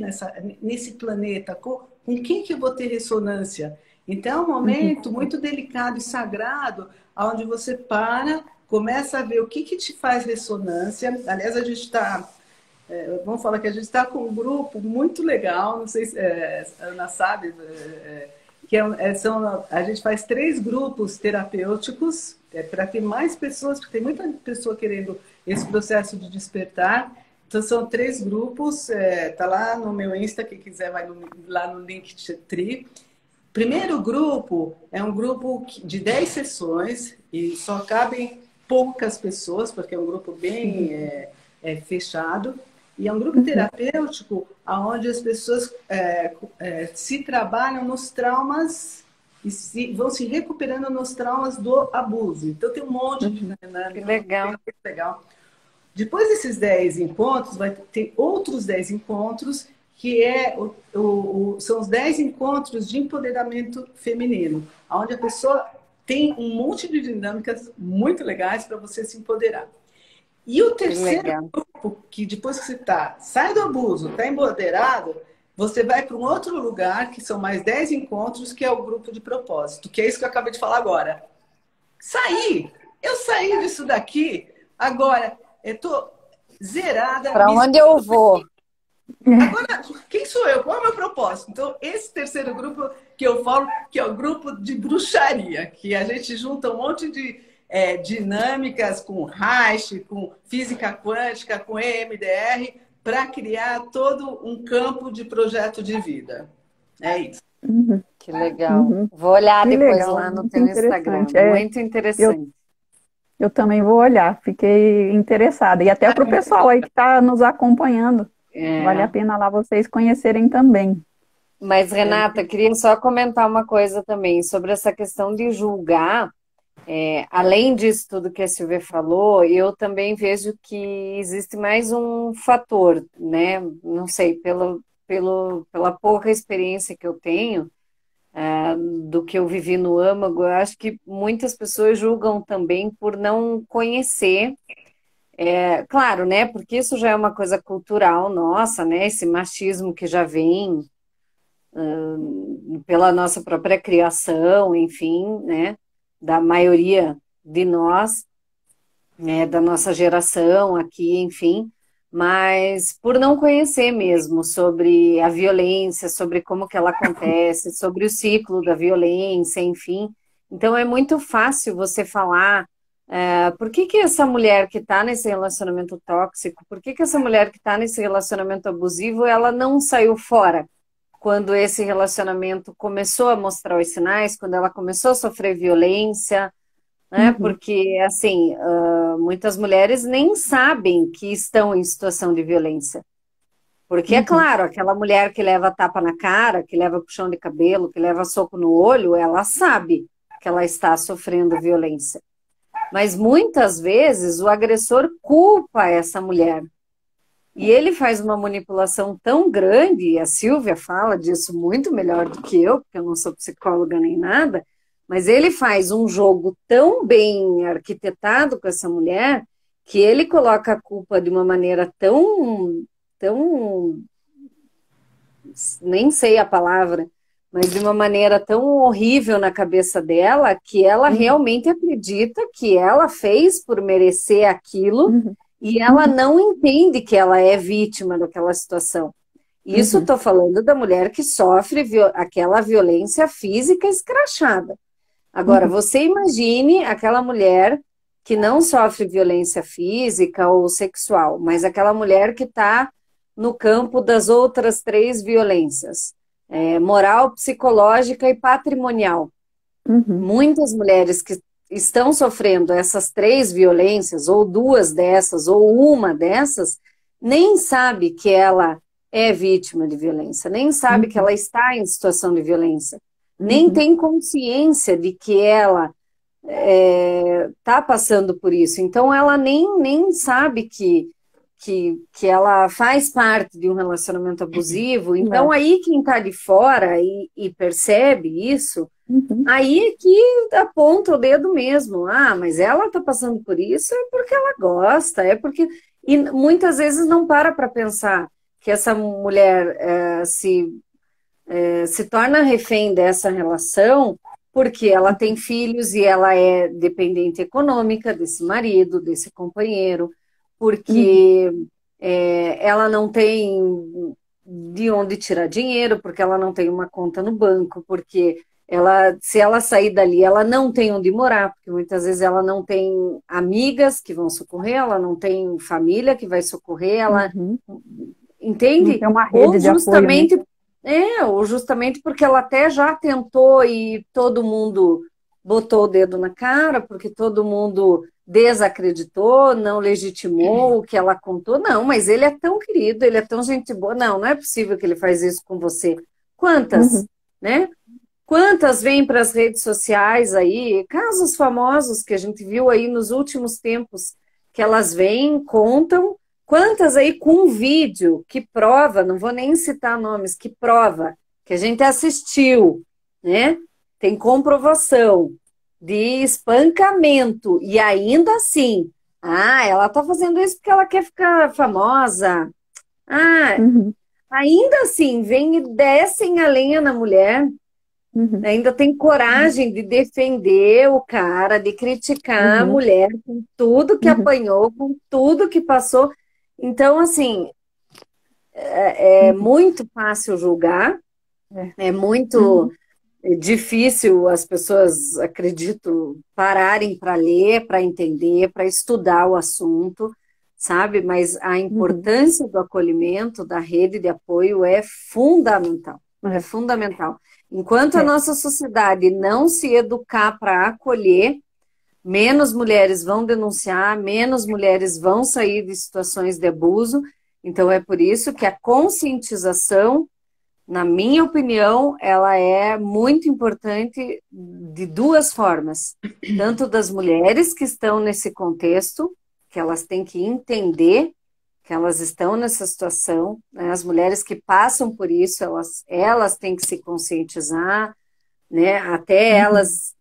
nesse planeta? Com quem que eu vou ter ressonância? Então, é um uhum, momento muito delicado e sagrado, onde você começa a ver o que te faz ressonância. Aliás, a gente está, vamos falar que a gente está com um grupo muito legal, não sei se a Ana sabe, a gente faz 3 grupos terapêuticos para ter mais pessoas, porque tem muita pessoa querendo esse processo de despertar. Então, são 3 grupos, tá lá no meu Insta, quem quiser vai lá no Linktree. Primeiro grupo é um grupo de 10 sessões e só cabem poucas pessoas, porque é um grupo bem fechado. E é um grupo uhum, terapêutico onde as pessoas se trabalham nos traumas e vão se recuperando nos traumas do abuso. Então, tem um monte de uhum, Que dinâmica bem legal. legal. Depois desses 10 encontros, vai ter outros 10 encontros, que são os 10 encontros de empoderamento feminino, onde a pessoa tem um monte de dinâmicas muito legais para você se empoderar. E o Que terceiro legal. grupo, que depois que você sai do abuso, está empoderado, você vai para um outro lugar, que são mais 10 encontros, que é o grupo de propósito, que é isso que eu acabei de falar agora. Saí! Eu saí disso daqui, agora eu tô zerada. Para onde eu vou? Agora, quem sou eu? Qual é o meu propósito? Então, esse terceiro grupo que eu falo, que é o grupo de bruxaria, que a gente junta um monte de dinâmicas com Reich, com física quântica, com EMDR, para criar todo um campo de projeto de vida. É isso. uhum, Que legal. uhum. Vou olhar Que depois legal, lá no muito teu Instagram. interessante. Muito Eu, interessante. eu também vou olhar, fiquei interessada. E até para o pessoal aí que está nos acompanhando, vale a É. pena lá vocês conhecerem também. Mas, Renata, queria só comentar uma coisa também sobre essa questão de julgar. Além disso tudo que a Silvia falou, eu também vejo que existe mais um fator, né? Não sei, pela pouca experiência que eu tenho, do que eu vivi no âmago, eu acho que muitas pessoas julgam também por não conhecer. Claro, né? Porque isso já é uma coisa cultural nossa, né? Esse machismo que já vem. pela nossa própria criação, enfim, né, da maioria de nós, né, da nossa geração aqui, enfim, mas por não conhecer mesmo sobre a violência, sobre como que ela acontece, sobre o ciclo da violência, enfim. Então é muito fácil você falar, por que que essa mulher que está nesse relacionamento tóxico, por que que essa mulher que está nesse relacionamento abusivo, ela não saiu fora? Quando esse relacionamento começou a mostrar os sinais, quando ela começou a sofrer violência, né? Uhum. Porque, assim, muitas mulheres nem sabem que estão em situação de violência. Porque, é Uhum. claro, aquela mulher que leva tapa na cara, que leva puxão de cabelo, que leva soco no olho, ela sabe que ela está sofrendo violência. Mas muitas vezes o agressor culpa essa mulher. E ele faz uma manipulação tão grande, e a Silvia fala disso muito melhor do que eu, porque eu não sou psicóloga nem nada, mas ele faz um jogo tão bem arquitetado com essa mulher que ele coloca a culpa de uma maneira tão, nem sei a palavra, mas de uma maneira tão horrível na cabeça dela que ela Uhum. realmente acredita que ela fez por merecer aquilo Uhum. e ela Uhum. não entende que ela é vítima daquela situação. Isso Uhum. estou falando da mulher que sofre aquela violência física escrachada. Agora, Uhum. você imagine aquela mulher que não sofre violência física ou sexual, mas aquela mulher que está no campo das outras três violências, moral, psicológica e patrimonial. Uhum. Muitas mulheres que estão sofrendo essas três violências, ou duas dessas, ou uma dessas, nem sabe que ela é vítima de violência, nem sabe que Uhum. ela está em situação de violência, nem Uhum. tem consciência de que ela está passando por isso. Então, ela nem sabe que ela faz parte de um relacionamento abusivo. Então, É. aí quem está de fora e percebe isso, Uhum. aí é que aponta o dedo mesmo. Ah, mas ela está passando por isso é porque ela gosta, é porque. E muitas vezes não para pensar que essa mulher se torna refém dessa relação porque ela tem filhos e ela é dependente econômica desse marido, desse companheiro, Uhum. porque ela não tem de onde tirar dinheiro, porque ela não tem uma conta no banco, porque se ela sair dali, ela não tem onde morar, porque muitas vezes ela não tem amigas que vão socorrer, ela não tem família que vai socorrer, ela Uhum. Não entende? tem uma rede de apoio, né? Ou justamente porque ela até já tentou e todo mundo botou o dedo na cara, porque todo mundo desacreditou, não legitimou o que ela contou. Não, mas ele é tão querido, ele é tão gente boa. Não, não é possível que ele faz isso com você. Quantas, Uhum. né? Quantas vêm para as redes sociais aí, casos famosos que a gente viu aí nos últimos tempos, que elas vêm, contam, quantas aí com um vídeo que prova, não vou nem citar nomes, que prova que a gente assistiu, né? Tem comprovação de espancamento e ainda assim, ela tá fazendo isso porque ela quer ficar famosa. Ah, Uhum. ainda assim, vem e descem a lenha na mulher, Uhum. ainda tem coragem de defender o cara, de criticar a Uhum. mulher com tudo que Uhum. apanhou, com tudo que passou. Então, assim, é Uhum. muito fácil julgar, É. é muito Uhum. difícil as pessoas, acredito, pararem para ler, para entender, para estudar o assunto, sabe? Mas a Uhum. importância do acolhimento, da rede de apoio é fundamental. É É. fundamental. Enquanto a É. nossa sociedade não se educar para acolher, menos mulheres vão denunciar, menos mulheres vão sair de situações de abuso. Então, é por isso que a conscientização, na minha opinião, ela é muito importante de duas formas. Tanto das mulheres que estão nesse contexto, que elas têm que entender que elas estão nessa situação, né? As mulheres que passam por isso, elas têm que se conscientizar, né? Até Uhum. elas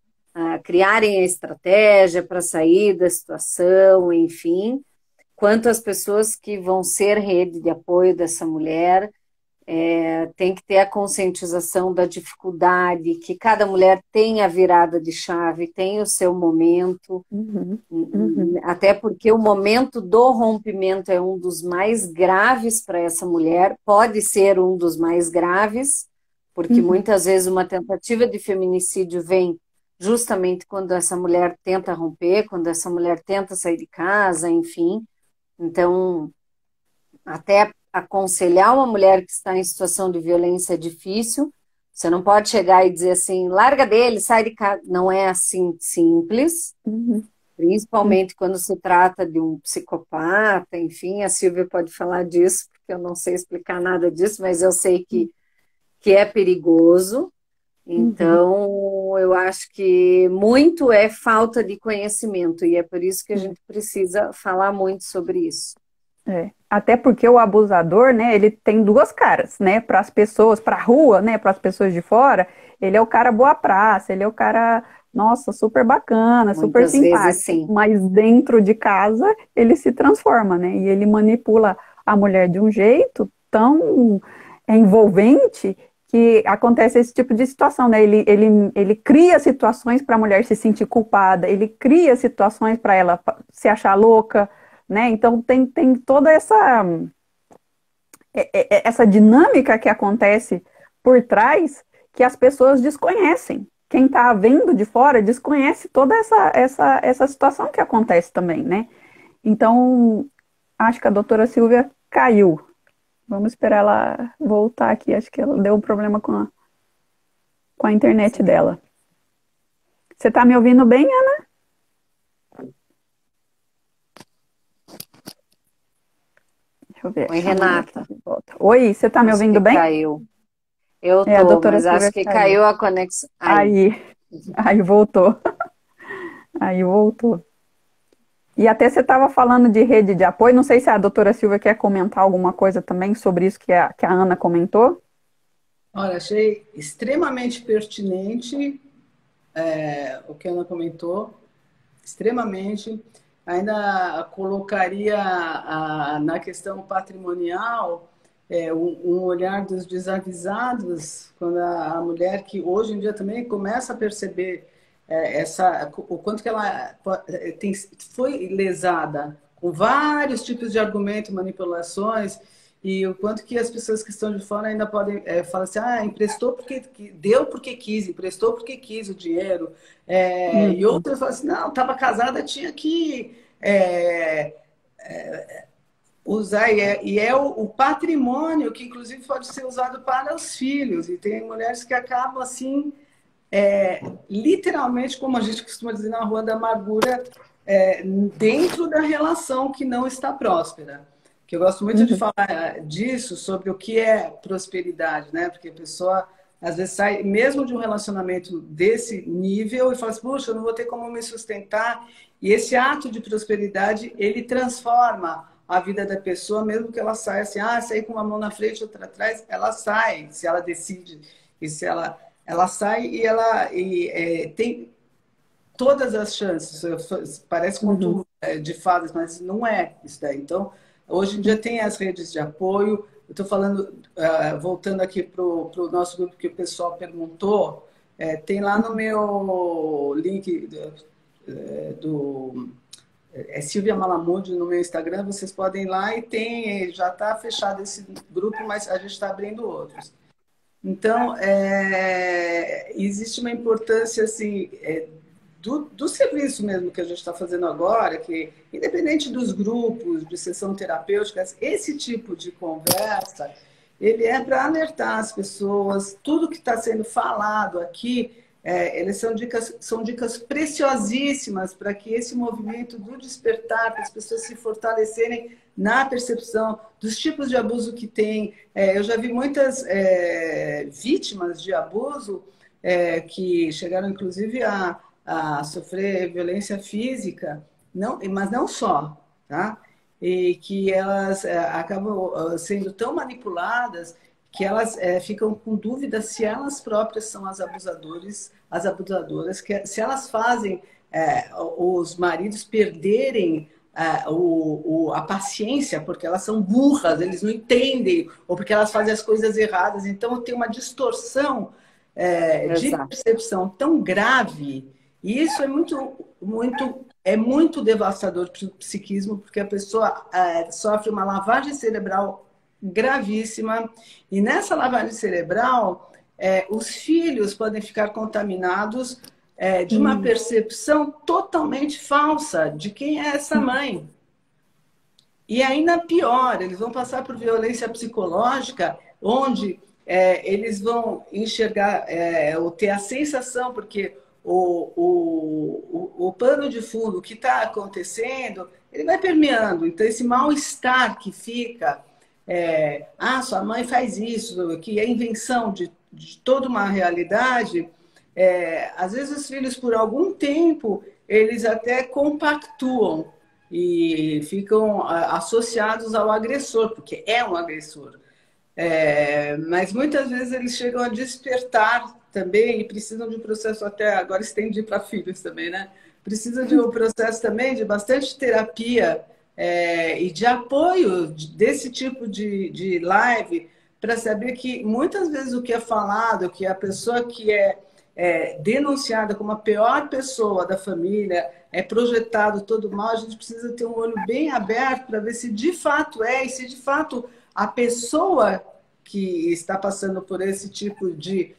criarem a estratégia para sair da situação, enfim, quanto as pessoas que vão ser rede de apoio dessa mulher, tem que ter a conscientização da dificuldade, que cada mulher tem a virada de chave, tem o seu momento, até porque o momento do rompimento é um dos mais graves para essa mulher, pode ser um dos mais graves, porque muitas vezes uma tentativa de feminicídio vem justamente quando essa mulher tenta romper, quando essa mulher tenta sair de casa, enfim. Então, até aconselhar uma mulher que está em situação de violência é difícil. Você não pode chegar e dizer assim, larga dele, sai de casa. Não é assim simples, principalmente quando se trata de um psicopata, enfim, a Silvia pode falar disso, porque eu não sei explicar nada disso, mas eu sei que é perigoso. Então, eu acho que muito é falta de conhecimento, e é por isso que a gente precisa falar muito sobre isso. Até porque o abusador, né, ele tem duas caras, né, para as pessoas, para a rua, né, para as pessoas de fora, ele é o cara boa praça, ele é o cara, nossa, super bacana, super Muitas vezes, simpático, sim. mas dentro de casa ele se transforma, né, e ele manipula a mulher de um jeito tão envolvente que acontece esse tipo de situação, né, ele cria situações para a mulher se sentir culpada, ele cria situações para ela se achar louca, né? Então tem toda essa dinâmica que acontece por trás que as pessoas desconhecem. Quem está vendo de fora desconhece toda essa situação que acontece também, né? Então, acho que a doutora Silvia caiu. Vamos esperar ela voltar aqui. Acho que ela deu um problema com a internet dela. Você está me ouvindo bem, Ana? Deixa eu ver. Oi, Renata. Oi, você está me ouvindo bem? Caiu. Eu a tô, doutora mas acho Silvia que caiu a conexão. Aí voltou. Aí voltou. E até você estava falando de rede de apoio. Não sei se a doutora Silvia quer comentar alguma coisa também sobre isso que a Ana comentou. Olha, achei extremamente pertinente o que a Ana comentou, extremamente. Ainda colocaria na questão patrimonial um olhar dos desavisados, quando a mulher que hoje em dia também começa a perceber o quanto que ela foi lesada com vários tipos de argumentos, manipulações, e o quanto que as pessoas que estão de fora ainda podem falar assim, emprestou porque deu porque quis, emprestou porque quis o dinheiro. E outras falam assim, não, estava casada, tinha que usar. E é o patrimônio que, inclusive, pode ser usado para os filhos. E tem mulheres que acabam assim, literalmente, como a gente costuma dizer na Rua da Amargura, dentro da relação que não está próspera. Que eu gosto muito de falar disso, sobre o que é prosperidade, né? Porque a pessoa, às vezes, sai mesmo de um relacionamento desse nível e fala assim, puxa, eu não vou ter como me sustentar. E esse ato de prosperidade, ele transforma a vida da pessoa, mesmo que ela saia assim, sair com uma mão na frente, outra atrás, ela sai, se ela decide. E se ela sai e tem todas as chances. Parece conto de fadas, mas não é isso daí. Então, hoje em dia tem as redes de apoio. Eu estou falando, voltando aqui para o nosso grupo que o pessoal perguntou, tem lá no meu link do Silvia Malamude no meu Instagram, vocês podem ir lá e já está fechado esse grupo, mas a gente está abrindo outros. Então, existe uma importância assim, do serviço mesmo que a gente está fazendo agora, que independente dos grupos de sessão terapêutica, esse tipo de conversa, ele é para alertar as pessoas, tudo que está sendo falado aqui, eles são dicas preciosíssimas para que esse movimento do despertar, para as pessoas se fortalecerem na percepção dos tipos de abuso que tem. Eu já vi muitas vítimas de abuso que chegaram, inclusive, a sofrer violência física, mas não só, tá? E que elas acabam sendo tão manipuladas que elas ficam com dúvida se elas próprias são as abusadoras, se elas fazem os maridos perderem a paciência, porque elas são burras, eles não entendem, ou porque elas fazem as coisas erradas. Então, tem uma distorção de Exato. percepção tão grave, e isso é muito devastador para o psiquismo, porque a pessoa sofre uma lavagem cerebral gravíssima, e nessa lavagem cerebral, os filhos podem ficar contaminados de uma percepção totalmente falsa de quem é essa mãe. E ainda pior, eles vão passar por violência psicológica, onde eles vão enxergar ou ter a sensação, porque o pano de fundo, o que está acontecendo, ele vai permeando. Então, esse mal-estar que fica, sua mãe faz isso, que é invenção de toda uma realidade, às vezes os filhos, por algum tempo, eles até compactuam e ficam associados ao agressor, porque é um agressor. Mas muitas vezes eles chegam a despertar também e precisam de um processo, até agora estendi para filhos também, né? Precisam de um processo também de bastante terapia e de apoio desse tipo de live, para saber que muitas vezes o que é falado, que a pessoa que é denunciada como a pior pessoa da família, é projetado todo mal, a gente precisa ter um olho bem aberto para ver se de fato e se de fato a pessoa que está passando por esse tipo de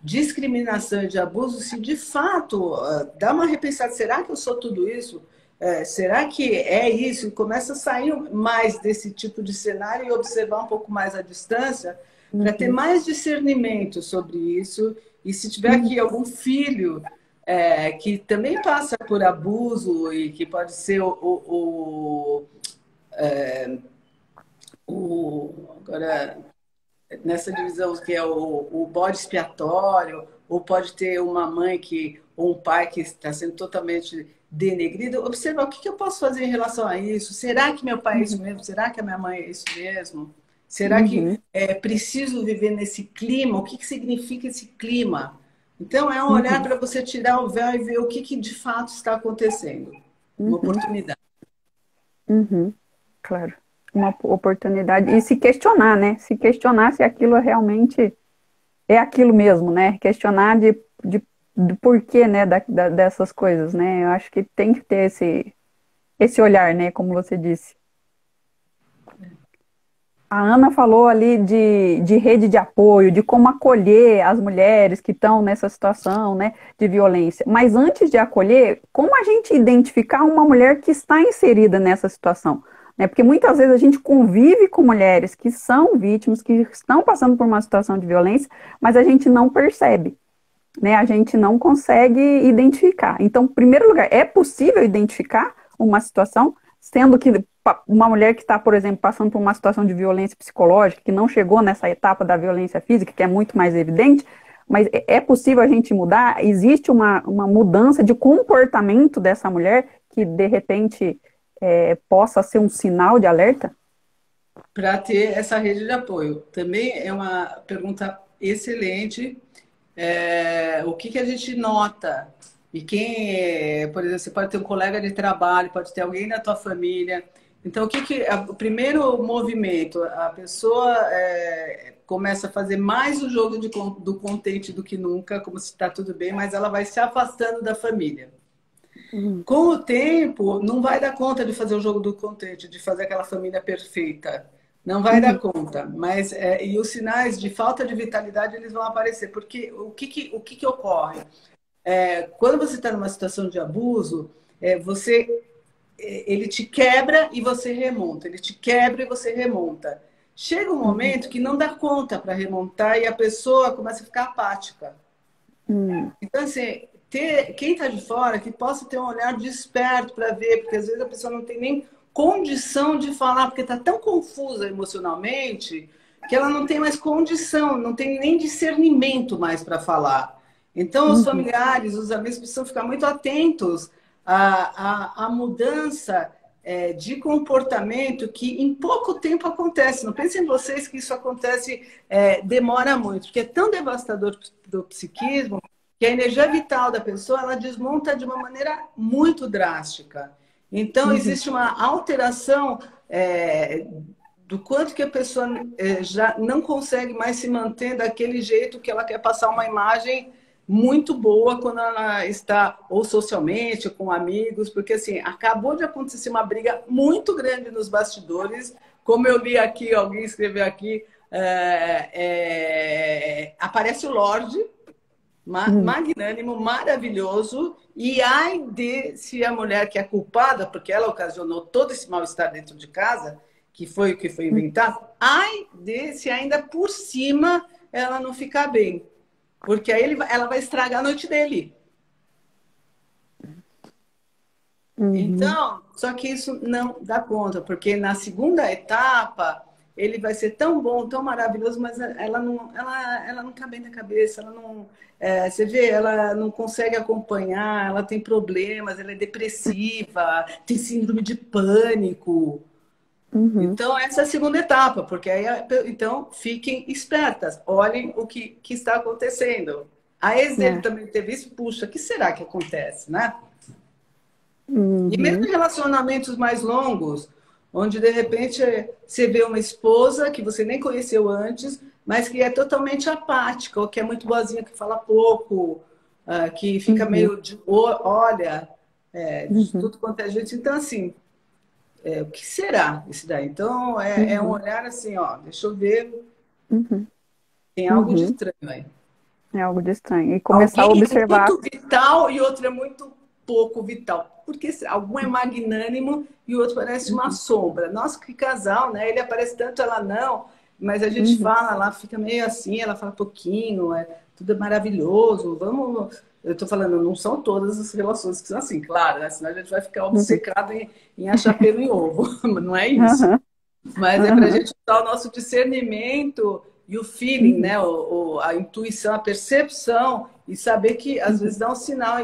discriminação e de abuso, se de fato dá uma repensada, será que eu sou tudo isso? Será que é isso? E começa a sair mais desse tipo de cenário e observar um pouco mais a distância, para ter mais discernimento sobre isso. E se tiver aqui algum filho que também passa por abuso e que pode ser agora, nessa divisão que é o bode expiatório, ou pode ter uma mãe ou um pai que está sendo totalmente denegrido, observa o que eu posso fazer em relação a isso. Será que meu pai é isso mesmo? Será que a minha mãe é isso mesmo? Será que preciso viver nesse clima? O que significa esse clima? Então, é um olhar para você tirar o véu e ver o que de fato está acontecendo. Uma oportunidade. Claro. Uma oportunidade. E se questionar, né? Se questionar se aquilo realmente é aquilo mesmo, né? Questionar do porquê, né? Dessas coisas, né? Eu acho que tem que ter esse olhar, né? Como você disse. A Ana falou ali de rede de apoio, de como acolher as mulheres que estão nessa situação, né, de violência. Mas antes de acolher, como a gente identificar uma mulher que está inserida nessa situação? Né? Porque muitas vezes a gente convive com mulheres que são vítimas, que estão passando por uma situação de violência, mas a gente não percebe, né? A gente não consegue identificar. Então, em primeiro lugar, é possível identificar uma situação, sendo que uma mulher que está, por exemplo, passando por uma situação de violência psicológica, que não chegou nessa etapa da violência física, que é muito mais evidente, mas é possível a gente mudar? Existe uma mudança de comportamento dessa mulher que, de repente, possa ser um sinal de alerta? Para ter essa rede de apoio. Também é uma pergunta excelente. O que a gente nota? E quem, por exemplo, você pode ter um colega de trabalho, pode ter alguém da tua família. Então, o primeiro movimento, a pessoa começa a fazer mais o jogo do contente do que nunca, como se está tudo bem, mas ela vai se afastando da família. Com o tempo, não vai dar conta de fazer o jogo do contente, de fazer aquela família perfeita. Não vai dar conta. Mas, e os sinais de falta de vitalidade, eles vão aparecer. Porque o que ocorre? Quando você está numa situação de abuso, ele te quebra e você remonta. Ele te quebra e você remonta. Chega um momento que não dá conta para remontar e a pessoa começa a ficar apática. Então, assim, quem está de fora que possa ter um olhar desperto para ver, porque às vezes a pessoa não tem nem condição de falar, porque está tão confusa emocionalmente que ela não tem mais condição, não tem nem discernimento mais para falar. Então, os familiares, os amigos precisam ficar muito atentos à mudança de comportamento que em pouco tempo acontece. Não pensem vocês que isso acontece, demora muito, porque é tão devastador do psiquismo que a energia vital da pessoa ela desmonta de uma maneira muito drástica. Então, existe uma alteração do quanto que a pessoa já não consegue mais se manter daquele jeito que ela quer passar uma imagem muito boa quando ela está ou socialmente, com amigos, porque assim, acabou de acontecer uma briga muito grande nos bastidores, como eu li aqui, alguém escreveu aqui, aparece o Lorde, magnânimo, maravilhoso, e ai de se a mulher que é culpada, porque ela ocasionou todo esse mal-estar dentro de casa, que foi o que foi inventado, ai de se ainda por cima ela não ficar bem. Porque aí ela vai estragar a noite dele. Então, só que isso não dá conta, porque na segunda etapa ele vai ser tão bom, tão maravilhoso, mas ela não cabe bem na cabeça, ela não, você vê, ela não consegue acompanhar, ela tem problemas, ela é depressiva, tem síndrome de pânico. Então, essa é a segunda etapa, porque aí, então, fiquem espertas, olhem o que está acontecendo. A ex-dele também teve isso, puxa, o que será que acontece, né? E mesmo em relacionamentos mais longos, onde de repente você vê uma esposa que você nem conheceu antes, mas que é totalmente apática, ou que é muito boazinha, que fala pouco, que fica meio de olha, de tudo quanto é gente. Então, assim, o que será isso daí? Então, é um olhar assim, ó, deixa eu ver, tem algo de estranho aí. É algo de estranho. E começar a Alguém observar. é muito vital e outro é muito pouco vital. Porque algum é magnânimo e o outro parece uma sombra. Nossa, que casal, né? Ele aparece tanto, ela não. Mas a gente fala lá, fica meio assim, ela fala pouquinho, tudo é maravilhoso. Vamos. Eu estou falando, não são todas as relações que são assim, claro, né? Senão a gente vai ficar obcecado em achar pelo em ovo. Não é isso. Mas é para a gente usar o nosso discernimento e o feeling, né? A intuição, a percepção, e saber que às vezes dá um sinal,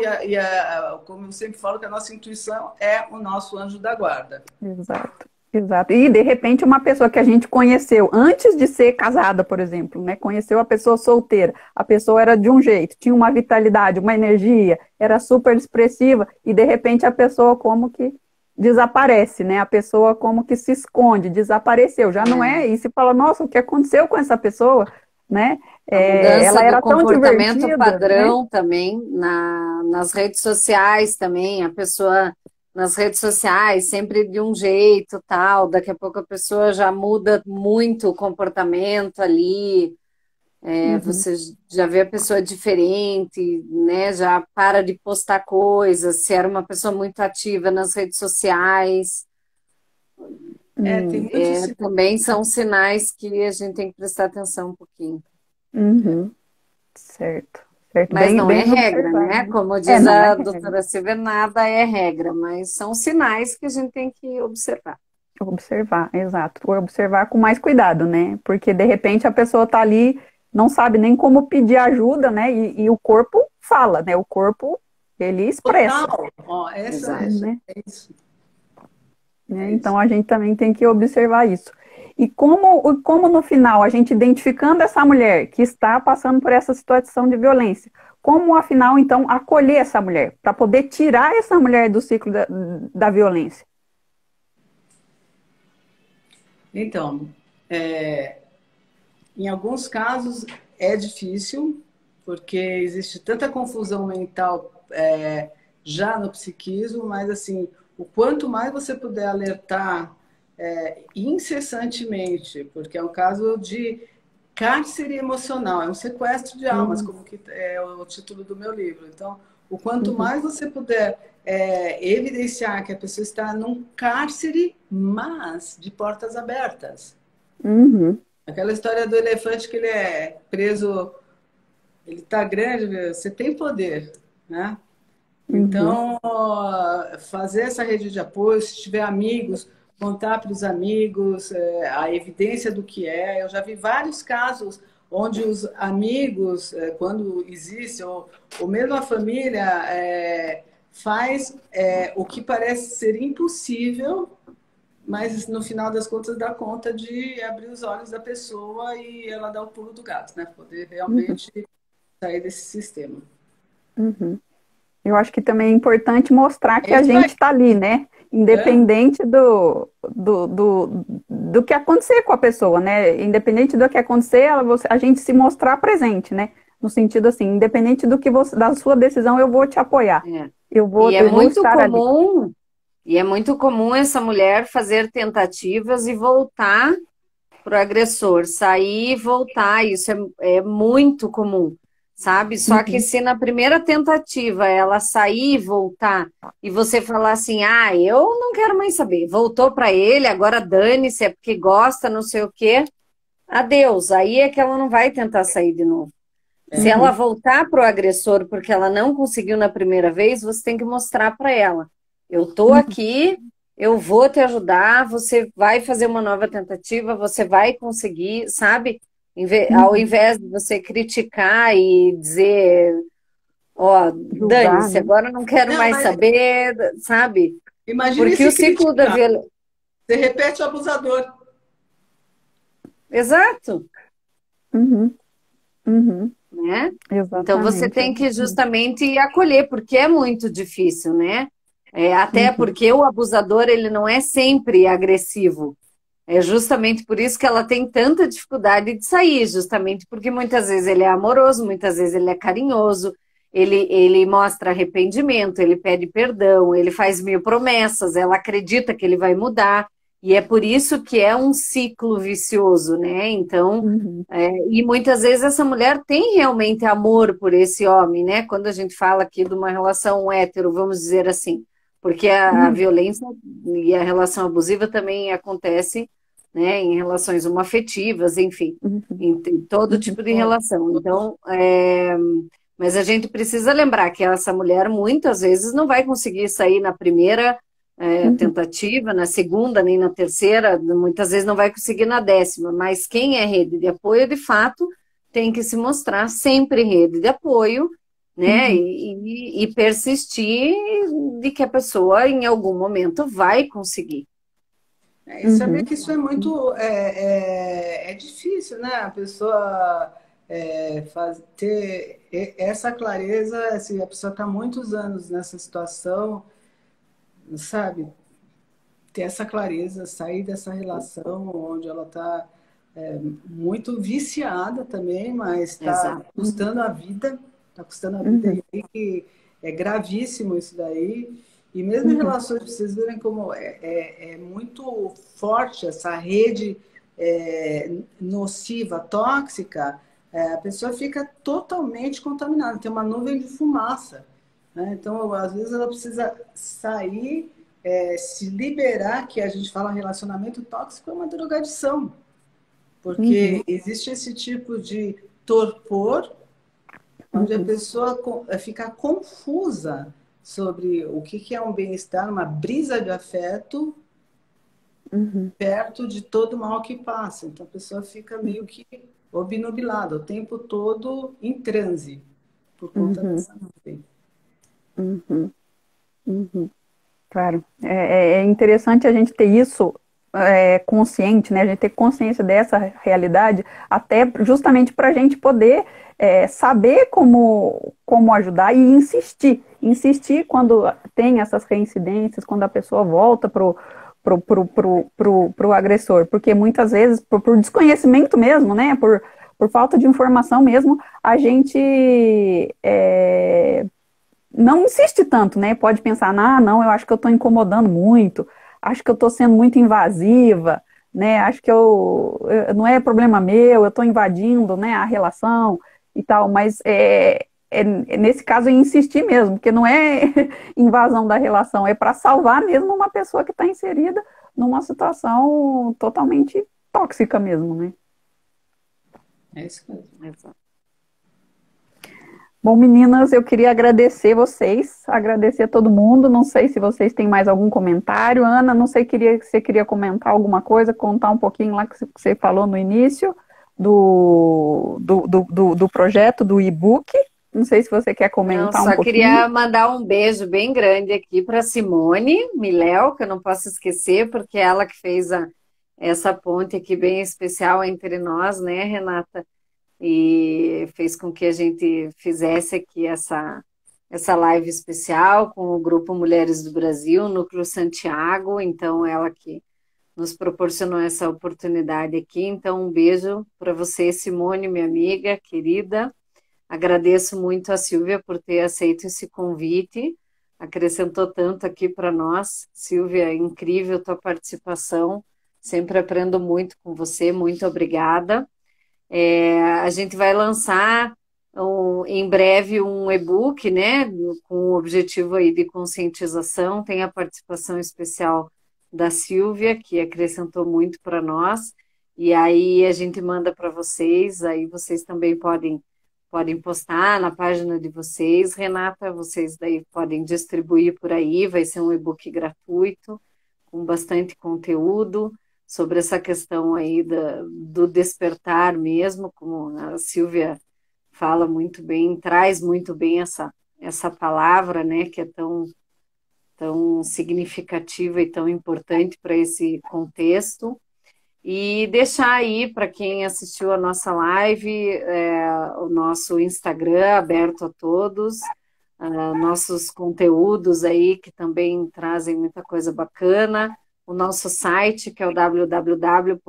como eu sempre falo, que a nossa intuição é o nosso anjo da guarda. Exato, exato. E de repente uma pessoa que a gente conheceu antes de ser casada, por exemplo, né? Conheceu a pessoa solteira, a pessoa era de um jeito, tinha uma vitalidade, uma energia, era super expressiva, e de repente a pessoa como que desaparece, né? A pessoa como que se esconde, desapareceu. Já não é, e se fala, nossa, o que aconteceu com essa pessoa, né? A mudança ela era do tão comportamento divertida, padrão né? também, nas redes sociais também, a pessoa nas redes sociais sempre de um jeito, tal, daqui a pouco a pessoa já muda muito o comportamento ali, você já vê a pessoa diferente, né? Já para de postar coisas, se era uma pessoa muito ativa nas redes sociais. Tem muitos. Também são sinais que a gente tem que prestar atenção um pouquinho. Certo, certo. Mas Bem, não é bem regra, observado, né? né? Como diz Não é a regra. doutora Silvia, nada é regra, mas são sinais que a gente tem que observar. Observar, exato. Observar com mais cuidado, né? Porque de repente a pessoa tá ali, não sabe nem como pedir ajuda, né? E o corpo fala, né? O corpo, ele expressa, Total. Ó, né? é isso. Né? Então a gente também tem que observar isso. E como no final a gente identificando essa mulher que está passando por essa situação de violência, como afinal então acolher essa mulher, para poder tirar essa mulher do ciclo da violência? Então, em alguns casos é difícil, porque existe tanta confusão mental já no psiquismo, mas assim, o quanto mais você puder alertar incessantemente, porque é um caso de cárcere emocional, é um sequestro de almas, como que é o título do meu livro. Então, o quanto mais você puder evidenciar que a pessoa está num cárcere, mas de portas abertas. Aquela história do elefante que ele é preso, ele está grande, você tem poder, né? Então, fazer essa rede de apoio, se tiver amigos, contar para os amigos a evidência do que é. Eu já vi vários casos onde os amigos, quando existe, ou mesmo a família, faz o que parece ser impossível, mas no final das contas dá conta de abrir os olhos da pessoa e ela dá o pulo do gato, né? Poder realmente sair desse sistema. Uhum. Eu acho que também é importante mostrar que É a isso aí. gente está ali, né? Né? Independente do que acontecer com a pessoa, né? Independente do que acontecer, a gente se mostrar presente, né? No sentido assim, independente da sua decisão, eu vou te apoiar. É. Eu, E é eu vou muito estar ali. comum, e é muito comum essa mulher fazer tentativas e voltar para o agressor, sair e voltar. Isso é muito comum, sabe? Só que Uhum, se na primeira tentativa ela sair e voltar e você falar assim, ah, eu não quero mais saber, voltou para ele, agora dane-se, é porque gosta, não sei o quê, adeus. Aí é que ela não vai tentar sair de novo. Se É. ela uhum, voltar para o agressor porque ela não conseguiu na primeira vez, você tem que mostrar para ela: eu estou uhum, aqui, eu vou te ajudar, você vai fazer uma nova tentativa, você vai conseguir, sabe? Ao uhum. invés de você criticar e dizer, ó, Julgar, dane-se, né? agora eu não quero Não, mais mas saber, sabe? imagine Porque o se ciclo da criticar. violência. Você repete o abusador. Exato. Uhum, uhum. Né? Então você Exatamente, tem que exatamente. justamente acolher, porque é muito difícil, né? Até Uhum, porque o abusador ele não é sempre agressivo. É justamente por isso que ela tem tanta dificuldade de sair, justamente porque muitas vezes ele é amoroso, muitas vezes ele é carinhoso, ele mostra arrependimento, ele pede perdão, ele faz mil promessas, ela acredita que ele vai mudar, e é por isso que é um ciclo vicioso, né? Então, uhum, e muitas vezes essa mulher tem realmente amor por esse homem, né? Quando a gente fala aqui de uma relação hétero, vamos dizer assim, porque a uhum, violência e a relação abusiva também acontece, né, em relações homoafetivas, enfim, uhum, em todo uhum, tipo de Ó, relação. Então, mas a gente precisa lembrar que essa mulher muitas vezes não vai conseguir sair na primeira uhum, tentativa, na segunda, nem na terceira, muitas vezes não vai conseguir na décima, mas quem é rede de apoio, de fato, tem que se mostrar sempre rede de apoio, né, uhum, e persistir de que a pessoa em algum momento vai conseguir. e saber uhum, que isso é muito é difícil, né? A pessoa ter essa clareza, se a pessoa está muitos anos nessa situação, sabe? Ter essa clareza, sair dessa relação onde ela está muito viciada também, mas está Exato. custando a vida, está custando a vida, uhum, e aí que é gravíssimo isso daí. E mesmo em uhum, relações, pra vocês verem como é muito forte essa rede nociva, tóxica, a pessoa fica totalmente contaminada, tem uma nuvem de fumaça. Né? Então, às vezes, ela precisa sair, se liberar, que a gente fala relacionamento tóxico é uma drogadição, porque uhum, existe esse tipo de torpor, onde a uhum, pessoa fica confusa sobre o que é um bem-estar, uma brisa de afeto, uhum, perto de todo o mal que passa. Então, a pessoa fica meio que obnubilada, o tempo todo em transe, por conta uhum, dessa nuvem. uhum, uhum. Claro, é interessante a gente ter isso consciente, né? A gente ter consciência dessa realidade, até justamente para a gente poder saber como ajudar e insistir quando tem essas reincidências, quando a pessoa volta pro agressor, porque muitas vezes, por desconhecimento mesmo, né? Por falta de informação mesmo, a gente não insiste tanto, né? Pode pensar, ah, não, eu acho que eu estou incomodando muito, acho que eu estou sendo muito invasiva, né? Acho que não é problema meu, eu estou invadindo, né, a relação e tal, mas nesse caso eu insistir mesmo, porque não é invasão da relação, é para salvar mesmo uma pessoa que está inserida numa situação totalmente tóxica mesmo, né? É isso mesmo. Exato. Bom, meninas, eu queria agradecer vocês, agradecer a todo mundo. Não sei se vocês têm mais algum comentário. Ana, não sei se você queria comentar alguma coisa, contar um pouquinho lá que você falou no início do projeto, do e-book. Não sei se você quer Não, comentar um só pouquinho. queria mandar um beijo bem grande aqui para Simone Miléo, que eu não posso esquecer, porque é ela que fez essa ponte aqui bem especial entre nós, né, Renata? E fez com que a gente fizesse aqui essa live especial com o Grupo Mulheres do Brasil, Núcleo Santiago. Então, ela que nos proporcionou essa oportunidade aqui. Então, um beijo para você, Simone, minha amiga querida. Agradeço muito a Silvia por ter aceito esse convite, acrescentou tanto aqui para nós. Silvia, é incrível tua participação, sempre aprendo muito com você, muito obrigada. A gente vai lançar em breve um e-book, né, com o objetivo aí de conscientização, tem a participação especial da Silvia, que acrescentou muito para nós, e aí a gente manda para vocês, aí vocês também podem postar na página de vocês. Renata, vocês daí podem distribuir por aí, vai ser um e-book gratuito, com bastante conteúdo, sobre essa questão aí do despertar mesmo, como a Silvia fala muito bem, traz muito bem essa palavra, né, que é tão significativa e tão importante para esse contexto. E deixar aí para quem assistiu a nossa live, o nosso Instagram aberto a todos, nossos conteúdos aí que também trazem muita coisa bacana, o nosso site que é o www.amago.app.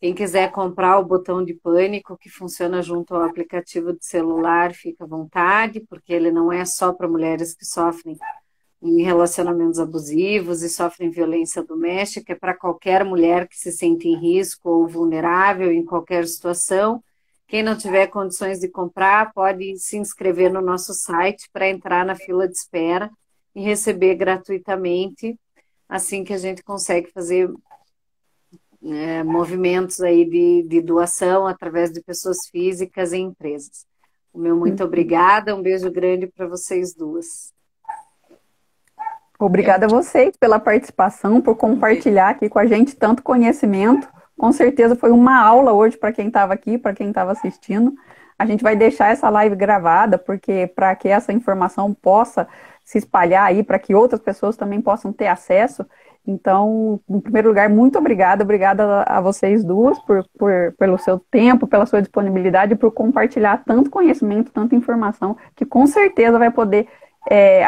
Quem quiser comprar o botão de pânico que funciona junto ao aplicativo de celular, fica à vontade, porque ele não é só para mulheres que sofrem em relacionamentos abusivos e sofrem violência doméstica, é para qualquer mulher que se sente em risco ou vulnerável em qualquer situação. Quem não tiver condições de comprar, pode se inscrever no nosso site para entrar na fila de espera e receber gratuitamente, assim que a gente consegue fazer movimentos aí de doação através de pessoas físicas e empresas. O meu muito obrigada, um beijo grande para vocês duas. Obrigada a vocês pela participação, por compartilhar aqui com a gente tanto conhecimento. Com certeza foi uma aula hoje para quem estava aqui, para quem estava assistindo. A gente vai deixar essa live gravada, porque para que essa informação possa se espalhar aí, para que outras pessoas também possam ter acesso. Então, em primeiro lugar, muito obrigada a vocês duas pelo seu tempo, pela sua disponibilidade, por compartilhar tanto conhecimento, tanta informação, que com certeza vai poder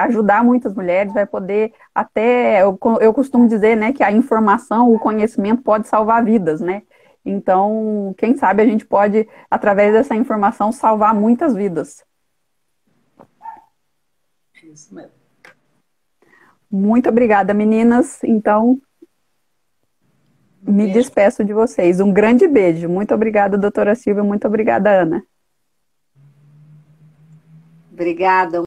ajudar muitas mulheres, vai poder até, eu costumo dizer, né, que a informação, o conhecimento pode salvar vidas, né? Então, quem sabe a gente pode, através dessa informação, salvar muitas vidas. Isso mesmo. Muito obrigada, meninas. Então, me despeço de vocês. Um grande beijo. Muito obrigada, doutora Silvia. Muito obrigada, Ana. Obrigada.